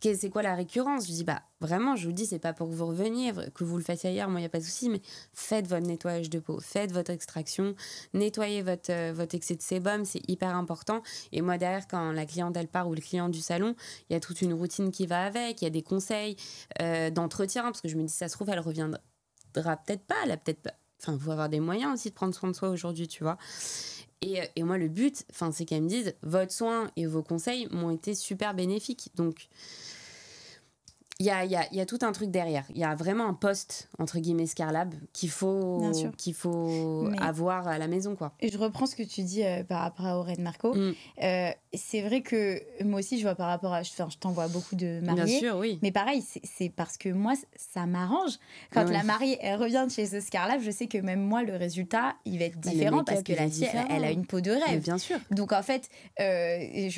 c'est quoi la récurrence? Je dis, vraiment, je vous dis, c'est pas pour que vous reveniez, que vous le fassiez ailleurs, moi, il n'y a pas de souci, mais faites votre nettoyage de peau, faites votre extraction, nettoyez votre excès de sébum, c'est hyper important. Et moi, derrière, quand la cliente, elle part ou le client du salon, il y a toute une routine qui va avec, il y a des conseils d'entretien, parce que je me dis, ça se trouve, elle reviendra peut-être pas, elle a peut-être pas... il faut avoir des moyens aussi de prendre soin de soi aujourd'hui, tu vois. Et moi, le but, c'est qu'elles me disent, votre soin et vos conseils m'ont été super bénéfiques. Donc, il y a tout un truc derrière. Il y a vraiment un poste, entre guillemets, Scarlab, qu'il faut avoir à la maison, quoi.
Et je reprends ce que tu dis par rapport à Oren Marco. C'est vrai que moi aussi, je vois par rapport à... je t'envoie beaucoup de mariés.
Bien sûr, oui.
Mais pareil, c'est parce que moi, ça m'arrange. Quand la mariée, elle revient de chez ce Scarlab, je sais que même moi, le résultat, il va être différent parce que la fille, elle a une peau de rêve.
Mais bien sûr.
Donc, en fait,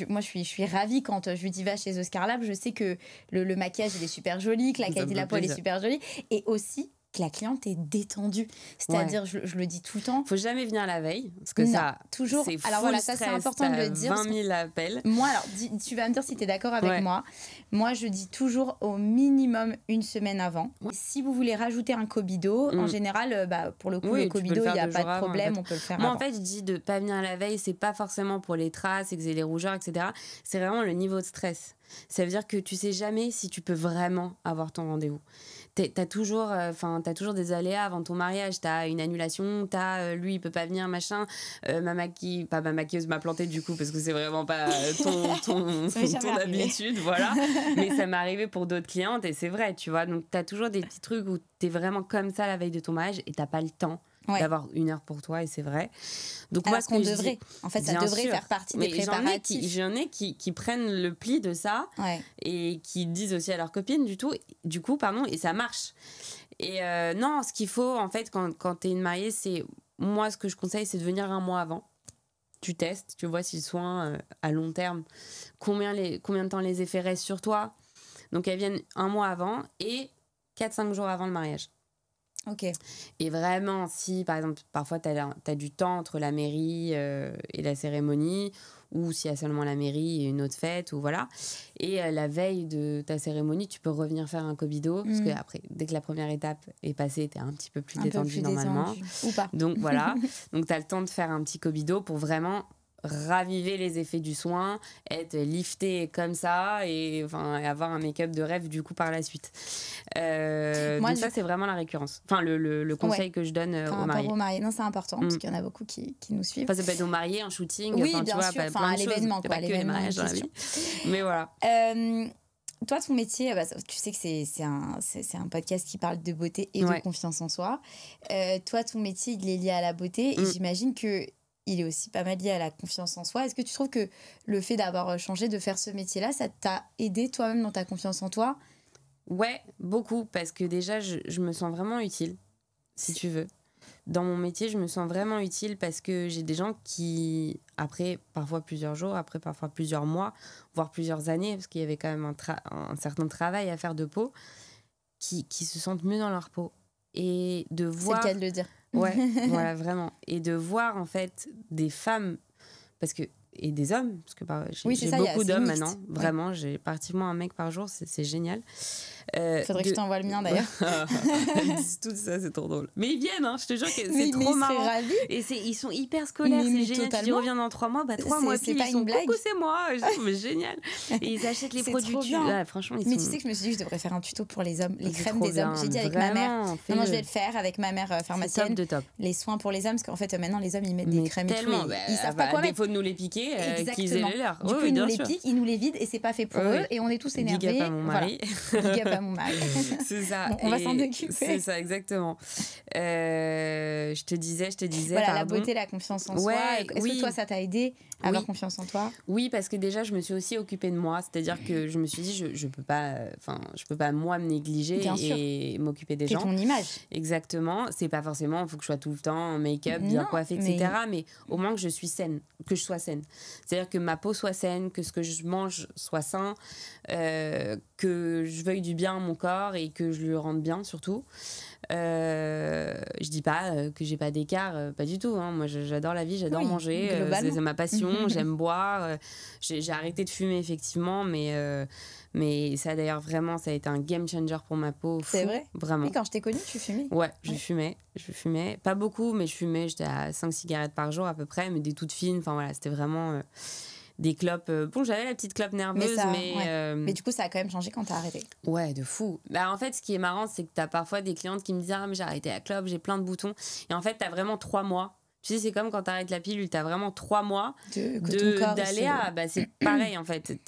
moi, je suis ravie quand je lui dis va chez The Scarlab. Je sais que le maquillage, il est super joli, que la qualité de la peau, elle est super jolie. Et aussi, que la cliente est détendue. C'est-à-dire, je le dis tout le temps.
Faut jamais venir la veille, parce que ça,
toujours.
C'est
alors voilà, ça c'est important de le dire.
20 000 appels.
Moi, alors, tu vas me dire si tu es d'accord avec moi. Moi, je dis toujours au minimum une semaine avant. Si vous voulez rajouter un cobido, en général, pour le coup, le cobido, il n'y a pas de problème, on peut le faire
Moi,
avant.
en fait, je dis de pas venir la veille, c'est pas forcément pour les traces, les rougeurs, etc. C'est vraiment le niveau de stress. Ça veut dire que tu sais jamais si tu peux vraiment avoir ton rendez-vous. T'as toujours des aléas avant ton mariage. T'as une annulation, lui, il peut pas venir, machin. Ma maquilleuse m'a planté du coup, parce que c'est vraiment pas ton habitude, voilà. Mais ça m'est arrivé pour d'autres clientes et c'est vrai, tu vois. Donc t'as toujours des petits trucs où t'es vraiment comme ça la veille de ton mariage et t'as pas le temps d'avoir 1 heure pour toi, et c'est vrai. Donc
alors moi, devrait. En fait, ça devrait faire partie des préparatifs.
J'en ai qui prennent le pli de ça et qui disent aussi à leur copine du coup, et ça marche. Et non, ce qu'il faut, en fait, quand t'es une mariée, c'est... Moi, ce que je conseille, c'est de venir 1 mois avant. Tu testes, tu vois si le soin, à long terme, combien de temps les effets restent sur toi. Donc, elles viennent 1 mois avant et 4-5 jours avant le mariage.
Ok.
Et vraiment, si par exemple, parfois t'as du temps entre la mairie et la cérémonie, ou s'il y a seulement la mairie et une autre fête, ou voilà. Et la veille de ta cérémonie, tu peux revenir faire un cobido, parce que après, dès que la première étape est passée, t'es un petit peu plus détendu normalement.
Ou pas.
Donc voilà, donc t'as le temps de faire un petit cobido pour vraiment raviver les effets du soin, être lifté comme ça et avoir un make-up de rêve du coup par la suite. Donc ça, c'est vraiment la récurrence. Enfin, le conseil que je donne aux mariés.
Non, c'est important parce qu'il y en a beaucoup qui nous suivent.
Enfin, ça peut être aux mariés, en shooting.
Oui, bien sûr.
Plein
à l'événement,
pas que les mariages dans la vie. Mais voilà.
Toi, ton métier, tu sais que c'est un podcast qui parle de beauté et de confiance en soi. Toi, ton métier, il est lié à la beauté et j'imagine que il est aussi pas mal lié à la confiance en soi. Est-ce que tu trouves que le fait d'avoir changé, de faire ce métier-là, ça t'a aidé toi-même dans ta confiance en toi ?
Ouais, beaucoup, parce que déjà, je me sens vraiment utile, si tu veux. Dans mon métier, je me sens vraiment utile parce que j'ai des gens qui, après parfois plusieurs jours, après parfois plusieurs mois, voire plusieurs années, parce qu'il y avait quand même un certain travail à faire de peau, qui se sentent mieux dans leur peau. Et de voir...
C'est le cas de le dire.
Ouais, voilà, vraiment. Et de voir, en fait, des femmes, et des hommes, parce que j'ai beaucoup d'hommes maintenant, vraiment, j'ai pratiquement un mec par jour, c'est génial.
Faudrait que je t'envoie le mien d'ailleurs.
Ils disent tout ça, c'est trop drôle. Mais ils viennent, hein, je te jure que c'est trop marrant. Et ils sont hyper scolaires, c'est génial. Totalement. Tu reviens dans 3 mois, 3 mois pile, ils sont coucou, c'est moi. Mais génial. Et ils achètent les produits. Franchement,
mais tu sais que je me suis dit que je devrais faire un tuto pour les hommes, les crèmes des hommes. J'ai dit avec ma mère. Non, je vais le faire avec ma mère pharmacienne.
C'est top de top.
Les soins pour les hommes, parce qu'en fait maintenant les hommes ils mettent des crèmes et tout. Ils savent pas quoi mettre.
Défaut de nous les piquer, qu'ils aient les leurs.
Du coup, ils nous les piquent, ils nous les vident et c'est pas fait pour eux et on est tous énervés.
Big up à mon mari.
Big up à mon mari.
C'est ça.
Bon, on va s'en occuper.
C'est ça, exactement. Je te disais.
Voilà, la beauté, la confiance en soi. Est-ce que toi, ça t'a aidé à avoir confiance en toi ?
Oui, parce que déjà, je me suis aussi occupée de moi. C'est-à-dire que je me suis dit, je peux pas moi me négliger et m'occuper des gens.
C'est ton image.
Exactement. C'est pas forcément, il faut que je sois tout le temps en make-up, bien coiffée, etc. Mais au moins que je sois saine. C'est-à-dire que ma peau soit saine, que ce que je mange soit sain, que je veuille du bien à mon corps et que je lui rende bien surtout. Je dis pas que j'ai pas d'écart, pas du tout, hein. Moi j'adore la vie, j'adore manger, c'est ma passion. J'aime boire, j'ai arrêté de fumer effectivement, mais ça d'ailleurs vraiment ça a été un game changer pour ma peau.
C'est vrai,
vraiment.
Et quand je t'ai connue, tu fumais?
Ouais, je fumais pas beaucoup, mais je fumais, j'étais à 5 cigarettes par jour à peu près, mais des toutes fines, enfin voilà, c'était vraiment des clopes. Bon, j'avais la petite clope nerveuse,
mais du coup, ça a quand même changé quand t'as arrêté.
Ouais, de fou. Bah, en fait, ce qui est marrant, c'est que t'as parfois des clientes qui me disent « Ah, mais j'ai arrêté la clope, j'ai plein de boutons. » Et en fait, t'as vraiment 3 mois. Tu sais, c'est comme quand t'arrêtes la pilule, t'as vraiment 3 mois d'aléa. Bah, c'est pareil, en fait.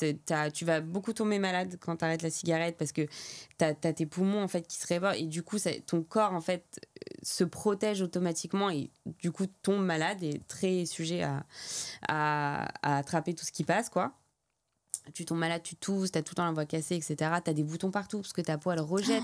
Tu vas beaucoup tomber malade quand t'arrêtes la cigarette parce que t'as tes poumons, en fait, qui se réveillent. Et du coup, ton corps, en fait, se protège automatiquement et du coup, tombe malade et très sujet à attraper tout ce qui passe, quoi. Tu tombes malade, tu tousses, t'as tout le temps la voix cassée, etc. T'as des boutons partout parce que ta peau, elle rejette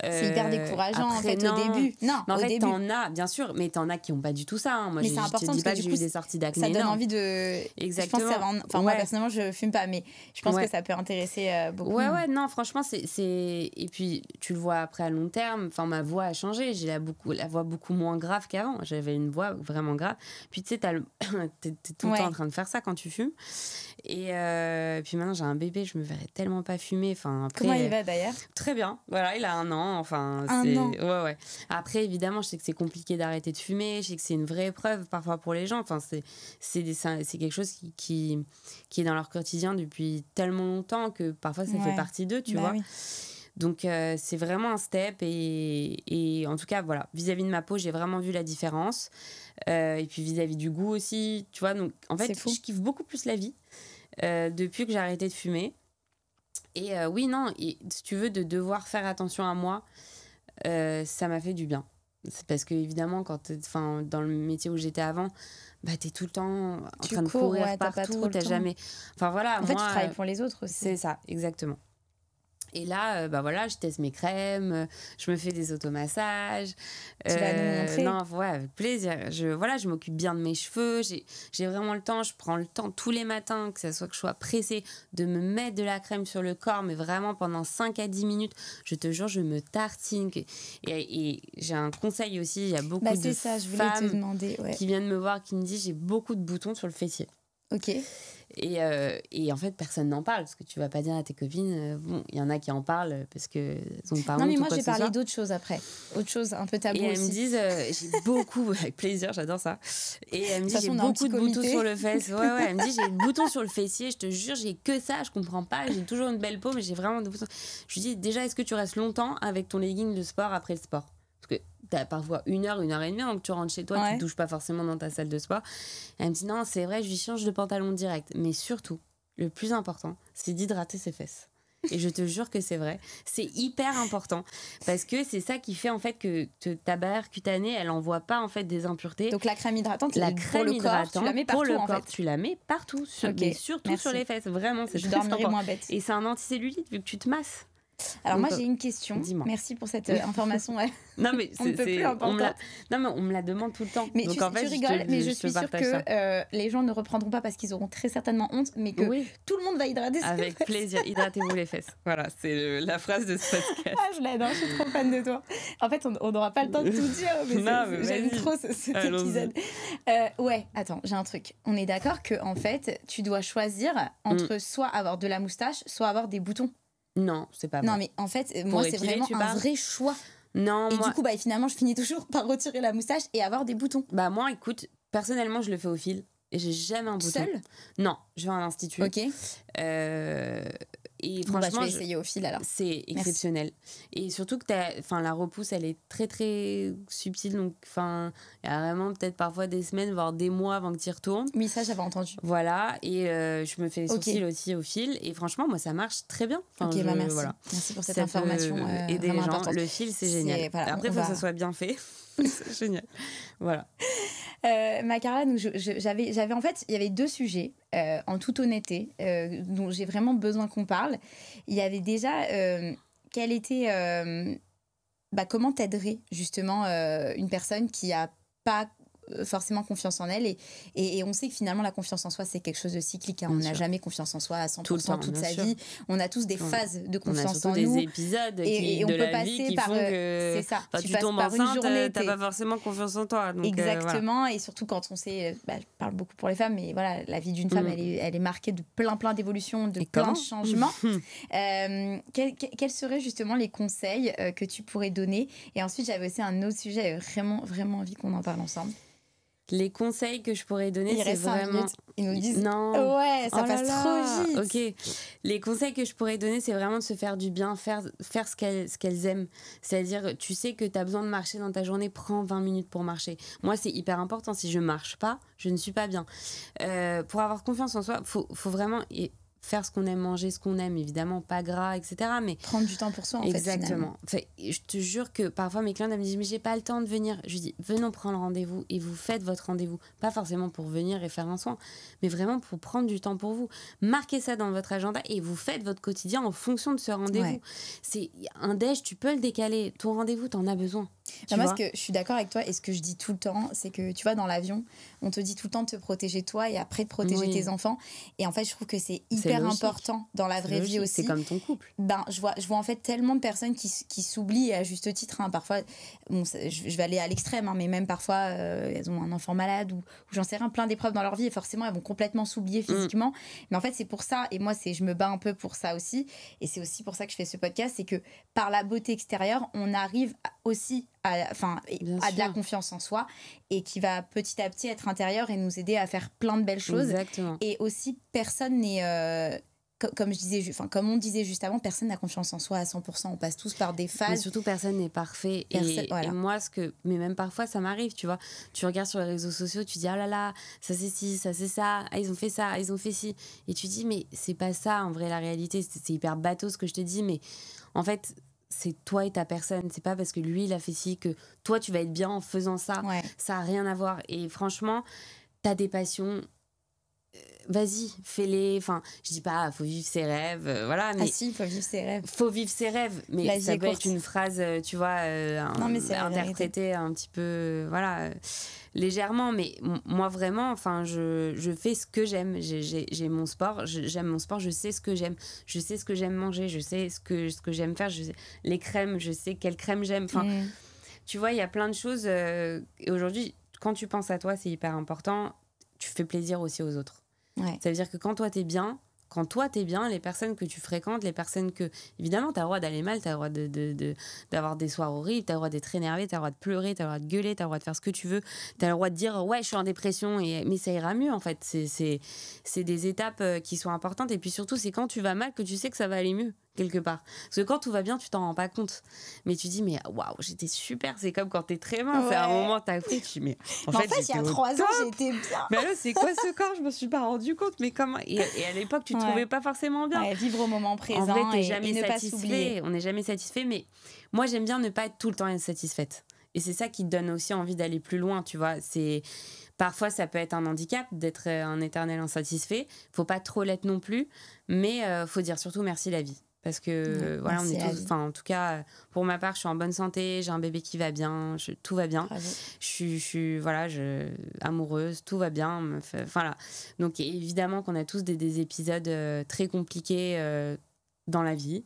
C'est hyper décourageant
après,
en fait au début. Non,
mais en
au
fait,
début.
t'en as, bien sûr, mais t'en as qui n'ont pas du tout ça. Hein. Moi,
mais
je
c'est important
te dis pas
parce
que
que
j'ai eu des sorties d'acné.
Ça donne envie de.
Exactement.
Je pense que ça va. Enfin, moi personnellement, je fume pas, mais je pense que ça peut intéresser beaucoup.
Ouais, non, franchement, c'est. Et puis, tu le vois après à long terme. Enfin, ma voix a changé. J'ai la voix beaucoup moins grave qu'avant. J'avais une voix vraiment grave. Puis, tu sais, t'es tout le temps en train de faire ça quand tu fumes. Et puis maintenant, j'ai un bébé, je me verrais tellement pas fumer. Enfin, après,
comment il va d'ailleurs?
Très bien. Voilà, il a 1 an. Enfin,
un an.
Ouais. Après, évidemment, je sais que c'est compliqué d'arrêter de fumer. Je sais que c'est une vraie épreuve parfois pour les gens. Enfin, c'est quelque chose qui est dans leur quotidien depuis tellement longtemps que parfois ça fait partie d'eux, tu vois. Oui. Donc, c'est vraiment un step. Et en tout cas, voilà, vis-à-vis de ma peau, j'ai vraiment vu la différence. Et puis vis-à-vis du goût aussi, tu vois. Donc, en fait, je kiffe beaucoup plus la vie depuis que j'ai arrêté de fumer. Et oui, non, et, si tu veux, de devoir faire attention à moi, ça m'a fait du bien. C'est parce que, évidemment, dans le métier où j'étais avant, bah, t'es tout le temps en train de courir partout, t'as jamais. Enfin, voilà.
En fait, tu travailles pour les autres aussi.
C'est ça, exactement. Et là, bah voilà, je teste mes crèmes, je me fais des automassages.
Tu vas nous montrer.
Non, ouais, avec plaisir. Je m'occupe bien de mes cheveux. J'ai vraiment le temps. Je prends le temps tous les matins, que je sois pressée, de me mettre de la crème sur le corps, mais vraiment pendant 5 à 10 minutes. Je te jure, je me tartine. Et j'ai un conseil aussi. Il y a beaucoup de femmes qui viennent me voir, qui me disent j'ai beaucoup de boutons sur le fessier.
Ok.
Et en fait, personne n'en parle parce que tu vas pas dire à tes copines. Bon, il y en a qui en parlent parce que ont pas honte.
Non, mais moi, j'ai parlé d'autres choses après. Autre chose, un peu tabou.
Et elles
aussi.
me disent, j'ai beaucoup, avec plaisir, j'adore ça. Et elles me disent, j'ai beaucoup de boutons sur le fesse. Ouais, elle me dit, j'ai des boutons sur le fessier. Je te jure, j'ai que ça. Je comprends pas. J'ai toujours une belle peau, mais j'ai vraiment des boutons. Je lui dis, déjà, est-ce que tu restes longtemps avec ton legging de sport après le sport? Parce que t'as parfois 1 heure, 1 heure et demie, donc tu rentres chez toi, tu te douches pas forcément dans ta salle de sport. Et elle me dit non, c'est vrai, je lui change de pantalon direct. Mais surtout, le plus important, c'est d'hydrater ses fesses. Et je te jure que c'est vrai. C'est hyper important parce que c'est ça qui fait en fait que ta barrière cutanée, elle envoie pas en fait des impuretés.
Donc la crème hydratante,
tu la mets partout
en fait.
Tu la mets partout, mais surtout sur les fesses. Vraiment, c'est très important.
Moins bête.
Et c'est un anticellulite vu que tu te masses.
Alors moi j'ai une question. Dis-moi. Merci pour cette information.
Non mais
on
me la demande tout le temps.
Mais donc, tu rigoles, mais je suis sûre que les gens ne reprendront pas parce qu'ils auront très certainement honte, mais que tout le monde va hydrater ses fesses.
Avec plaisir, hydratez-vous les fesses. Voilà, c'est la phrase de ce podcast.
Ah, je l'adore, je suis trop fan de toi. En fait, on n'aura pas le temps de tout dire, mais j'aime trop cet épisode. Ouais, attends, j'ai un truc. On est d'accord que en fait, tu dois choisir entre soit avoir de la moustache, soit avoir des boutons.
Non, c'est pas vrai.
Non, mais en fait, moi, c'est vraiment un vrai choix.
Non,
et du coup, finalement, je finis toujours par retirer la moustache et avoir des boutons.
Bah, moi, écoute, personnellement, je le fais au fil et j'ai jamais un bouton.
Seule ?
Non, je vais à un institut.
Ok.
Et franchement,
je vais essayer au fil alors.
C'est exceptionnel. Et surtout que la repousse, elle est très très subtile. Donc, il y a vraiment peut-être parfois des semaines, voire des mois avant que tu y retournes.
Oui, ça, j'avais entendu.
Voilà. Et je me fais les sourcils aussi au fil. Et franchement, moi, ça marche très bien.
Merci. Voilà. Merci pour cette information.
Aider les gens. Importante. Le fil, c'est génial. Voilà, après, il faut que ça soit bien fait. C'est génial. Voilà.
Ma Carla, j'avais en fait, il y avait 2 sujets, en toute honnêteté, dont j'ai vraiment besoin qu'on parle. Il y avait déjà quel était, comment t'aiderais justement une personne qui a pas forcément confiance en elle et on sait que finalement la confiance en soi c'est quelque chose de cyclique, hein. On n'a jamais confiance en soi à 100% toute sa vie. On a tous des phases de confiance en nous.
On a des épisodes et on peut passer par c'est ça. Tu tombes enceinte, t'as pas forcément confiance en toi. Donc,
exactement.
Voilà.
Et surtout quand on sait, je parle beaucoup pour les femmes, mais voilà, la vie d'une femme elle est marquée de plein d'évolutions, de plein de changements. Quels seraient justement les conseils que tu pourrais donner? Et ensuite j'avais aussi un autre sujet, vraiment envie qu'on en parle ensemble.
Les conseils que je pourrais donner, c'est vraiment...
Ils nous disent...
Non.
Ouais, ça passe trop vite.
Ok. Les conseils que je pourrais donner, c'est vraiment de se faire du bien, faire ce qu'elles aiment. C'est-à-dire, tu sais que tu as besoin de marcher dans ta journée, prends 20 minutes pour marcher. Moi, c'est hyper important. Si je marche pas, je ne suis pas bien. Pour avoir confiance en soi, faut vraiment... faire ce qu'on aime, manger ce qu'on aime, évidemment pas gras, etc. Mais
prendre du temps pour soi, en fait.
Exactement. Je te jure que parfois mes clientes elles me disent mais j'ai pas le temps de venir. Je dis venons prendre rendez-vous et vous faites votre rendez-vous. Pas forcément pour venir et faire un soin, mais vraiment pour prendre du temps pour vous. Marquez ça dans votre agenda et vous faites votre quotidien en fonction de ce rendez-vous. Ouais. C'est un déj, tu peux le décaler. Ton rendez-vous, t'en as besoin.
Moi, je suis d'accord avec toi et ce que je dis tout le temps, c'est que tu vois, dans l'avion, on te dit tout le temps de te protéger toi et après de protéger tes enfants. Et en fait, je trouve que c'est hyper important dans la vraie vie aussi.
C'est comme ton couple.
Je vois en fait tellement de personnes qui s'oublient, et à juste titre. Parfois, je vais aller à l'extrême, mais même parfois, elles ont un enfant malade ou j'en sais rien, plein d'épreuves dans leur vie et forcément, elles vont complètement s'oublier physiquement. Mais en fait, c'est pour ça, et moi, je me bats un peu pour ça aussi. Et c'est aussi pour ça que je fais ce podcast, c'est que par la beauté extérieure, on arrive aussi à de la confiance en soi et qui va petit à petit être intérieure et nous aider à faire plein de belles choses.
Exactement.
Et aussi, personne n'est... comme on disait juste avant, personne n'a confiance en soi à 100%. On passe tous par des phases.
Mais surtout, personne n'est parfait. Et moi, mais même parfois, ça m'arrive, tu vois. Tu regardes sur les réseaux sociaux, tu dis, ah là là, ça c'est ci, ça c'est ça. Ah, ils ont fait ça, ah, ils ont fait ci. Et tu dis, mais c'est pas ça, en vrai, la réalité. C'est hyper bateau ce que je te dis, mais en fait... c'est toi et ta personne, c'est pas parce que lui il a fait ci que toi tu vas être bien en faisant ça. Ça a rien à voir. Et franchement, t'as des passions, vas-y, fais-les. Enfin, je dis pas faut vivre ses rêves, voilà, mais
si, faut vivre ses rêves.
Faut vivre ses rêves, mais ça peut être une phrase, tu vois, interprétée un petit peu, voilà, légèrement. Mais moi vraiment, enfin, je fais ce que j'aime. J'ai mon sport, j'aime mon sport, je sais ce que j'aime, je sais ce que j'aime manger, je sais ce que j'aime faire, les crèmes, je sais quelle crème j'aime. Enfin, tu vois, il y a plein de choses. Et aujourd'hui, quand tu penses à toi, c'est hyper important. Tu fais plaisir aussi aux autres. Ça veut dire que quand toi t'es bien, les personnes que tu fréquentes, les personnes que... Évidemment, t'as le droit d'aller mal, t'as le droit d'avoir des soirs horribles, t'as le droit d'être énervé, t'as le droit de pleurer, t'as le droit de gueuler, t'as le droit de faire ce que tu veux, t'as le droit de dire « ouais, je suis en dépression », mais ça ira mieux, en fait. C'est des étapes qui sont importantes. Et puis surtout, c'est quand tu vas mal que tu sais que ça va aller mieux, quelque part. Parce que quand tout va bien, tu t'en rends pas compte. Mais tu dis « mais waouh, j'étais super ». C'est comme quand t'es très mince. À un moment, t'as pris, tu dis « mais
en fait, il y a 3 ans, j'étais bien ».
Mais là, c'est quoi ce corps ? Je me suis pas rendu compte. Mais comment ? Et à l'époque, tu te trouvais pas forcément bien.
Vivre au moment présent.
En vrai, t'es jamais
et ne
satisfait.
pas s'oublier.
On n'est jamais satisfait, mais moi, j'aime bien ne pas être tout le temps insatisfaite. Et c'est ça qui te donne aussi envie d'aller plus loin, tu vois. Parfois, ça peut être un handicap d'être un éternel insatisfait. Faut pas trop l'être non plus, mais faut dire surtout merci la vie. Parce que voilà, on est tous, enfin en tout cas pour ma part, je suis en bonne santé, j'ai un bébé qui va bien, tout va bien. Je suis amoureuse, tout va bien. Voilà. Donc évidemment qu'on a tous des épisodes très compliqués dans la vie,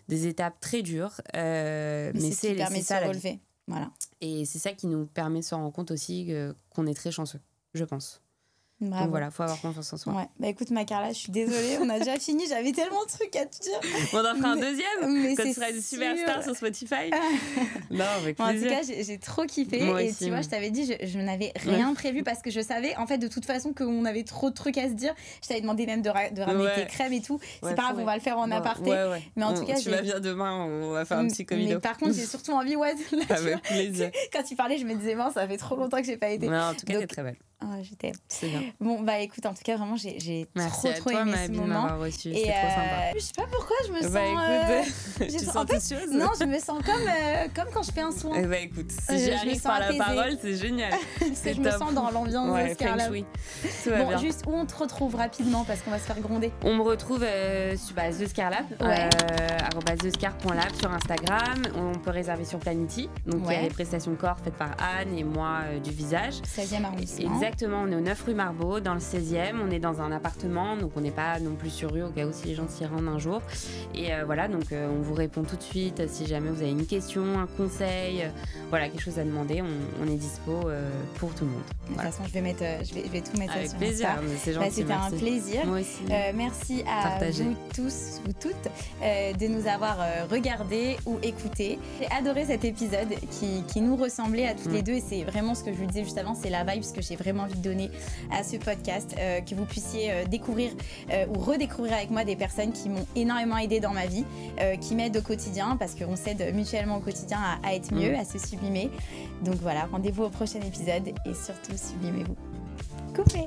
des étapes très dures, mais c'est ça la vie.
Voilà.
Et c'est ça qui nous permet de se rendre compte aussi qu'on est très chanceux, je pense.
Bravo.
Donc voilà, faut avoir confiance en soi.
Ouais. Bah écoute, ma Carla, je suis désolée, on a déjà fini. J'avais tellement de trucs à te dire.
On en fera un deuxième
mais
quand tu seras une superstar sur Spotify. Non, avec plaisir.
En tout cas, j'ai trop kiffé.
Moi
et
aussi,
tu vois, je t'avais dit, je n'avais rien prévu parce que je savais, en fait, de toute façon, qu'on avait trop de trucs à se dire. Je t'avais demandé même de ramener tes crèmes et tout. C'est pas grave, on va le faire en aparté. Mais en tout cas,
tu vas bien demain, on va faire un petit comino.
Mais par contre, j'ai surtout envie,
avec plaisir.
Quand tu parlais, je me disais, ça fait trop longtemps que j'ai pas été.
En tout cas, t'es très belle.
Je t'aime.
C'est bien.
Bon, bah écoute, en tout cas, vraiment, j'ai trop aimé ce moment.
Merci à toi, m'avoir reçu. C'était trop sympa.
Je sais pas pourquoi je me sens...
écoute, tu sens quelque chose ?
Non, je me sens comme quand je fais un soin.
Écoute, si j'y arrive par la parole, c'est génial.
Parce que je me sens dans l'ambiance de Scarlab. Bon, juste où on te retrouve rapidement parce qu'on va se faire gronder.
On me retrouve sur The Scarlab, @thescar.lab sur Instagram. On peut réserver sur Planity. Donc il y a les prestations corps faites par Anne et moi du visage.
16e arrondissement.
Exactement, on est au 9 rue Marbeau, dans le 16e. On est dans un appartement, donc on n'est pas non plus sur rue au cas où si les gens s'y rendent un jour. Et voilà, donc on vous répond tout de suite si jamais vous avez une question, un conseil, quelque chose à demander. On est dispo pour tout le monde.
De toute façon, je vais tout mettre
avec
sur
plaisir,
Insta.
C'est gentil.
C'était un plaisir.
Moi aussi.
Merci à vous tous, vous toutes, de nous avoir regardés ou écoutés. J'ai adoré cet épisode qui nous ressemblait à toutes les deux et c'est vraiment ce que je vous disais juste avant, c'est la vibe que j'ai vraiment envie de donner à ce podcast, que vous puissiez découvrir ou redécouvrir avec moi des personnes qui m'ont énormément aidé dans ma vie, qui m'aident au quotidien parce qu'on s'aide mutuellement au quotidien à être mieux, à se sublimer. Donc voilà, rendez-vous au prochain épisode et surtout sublimez-vous. Coupez.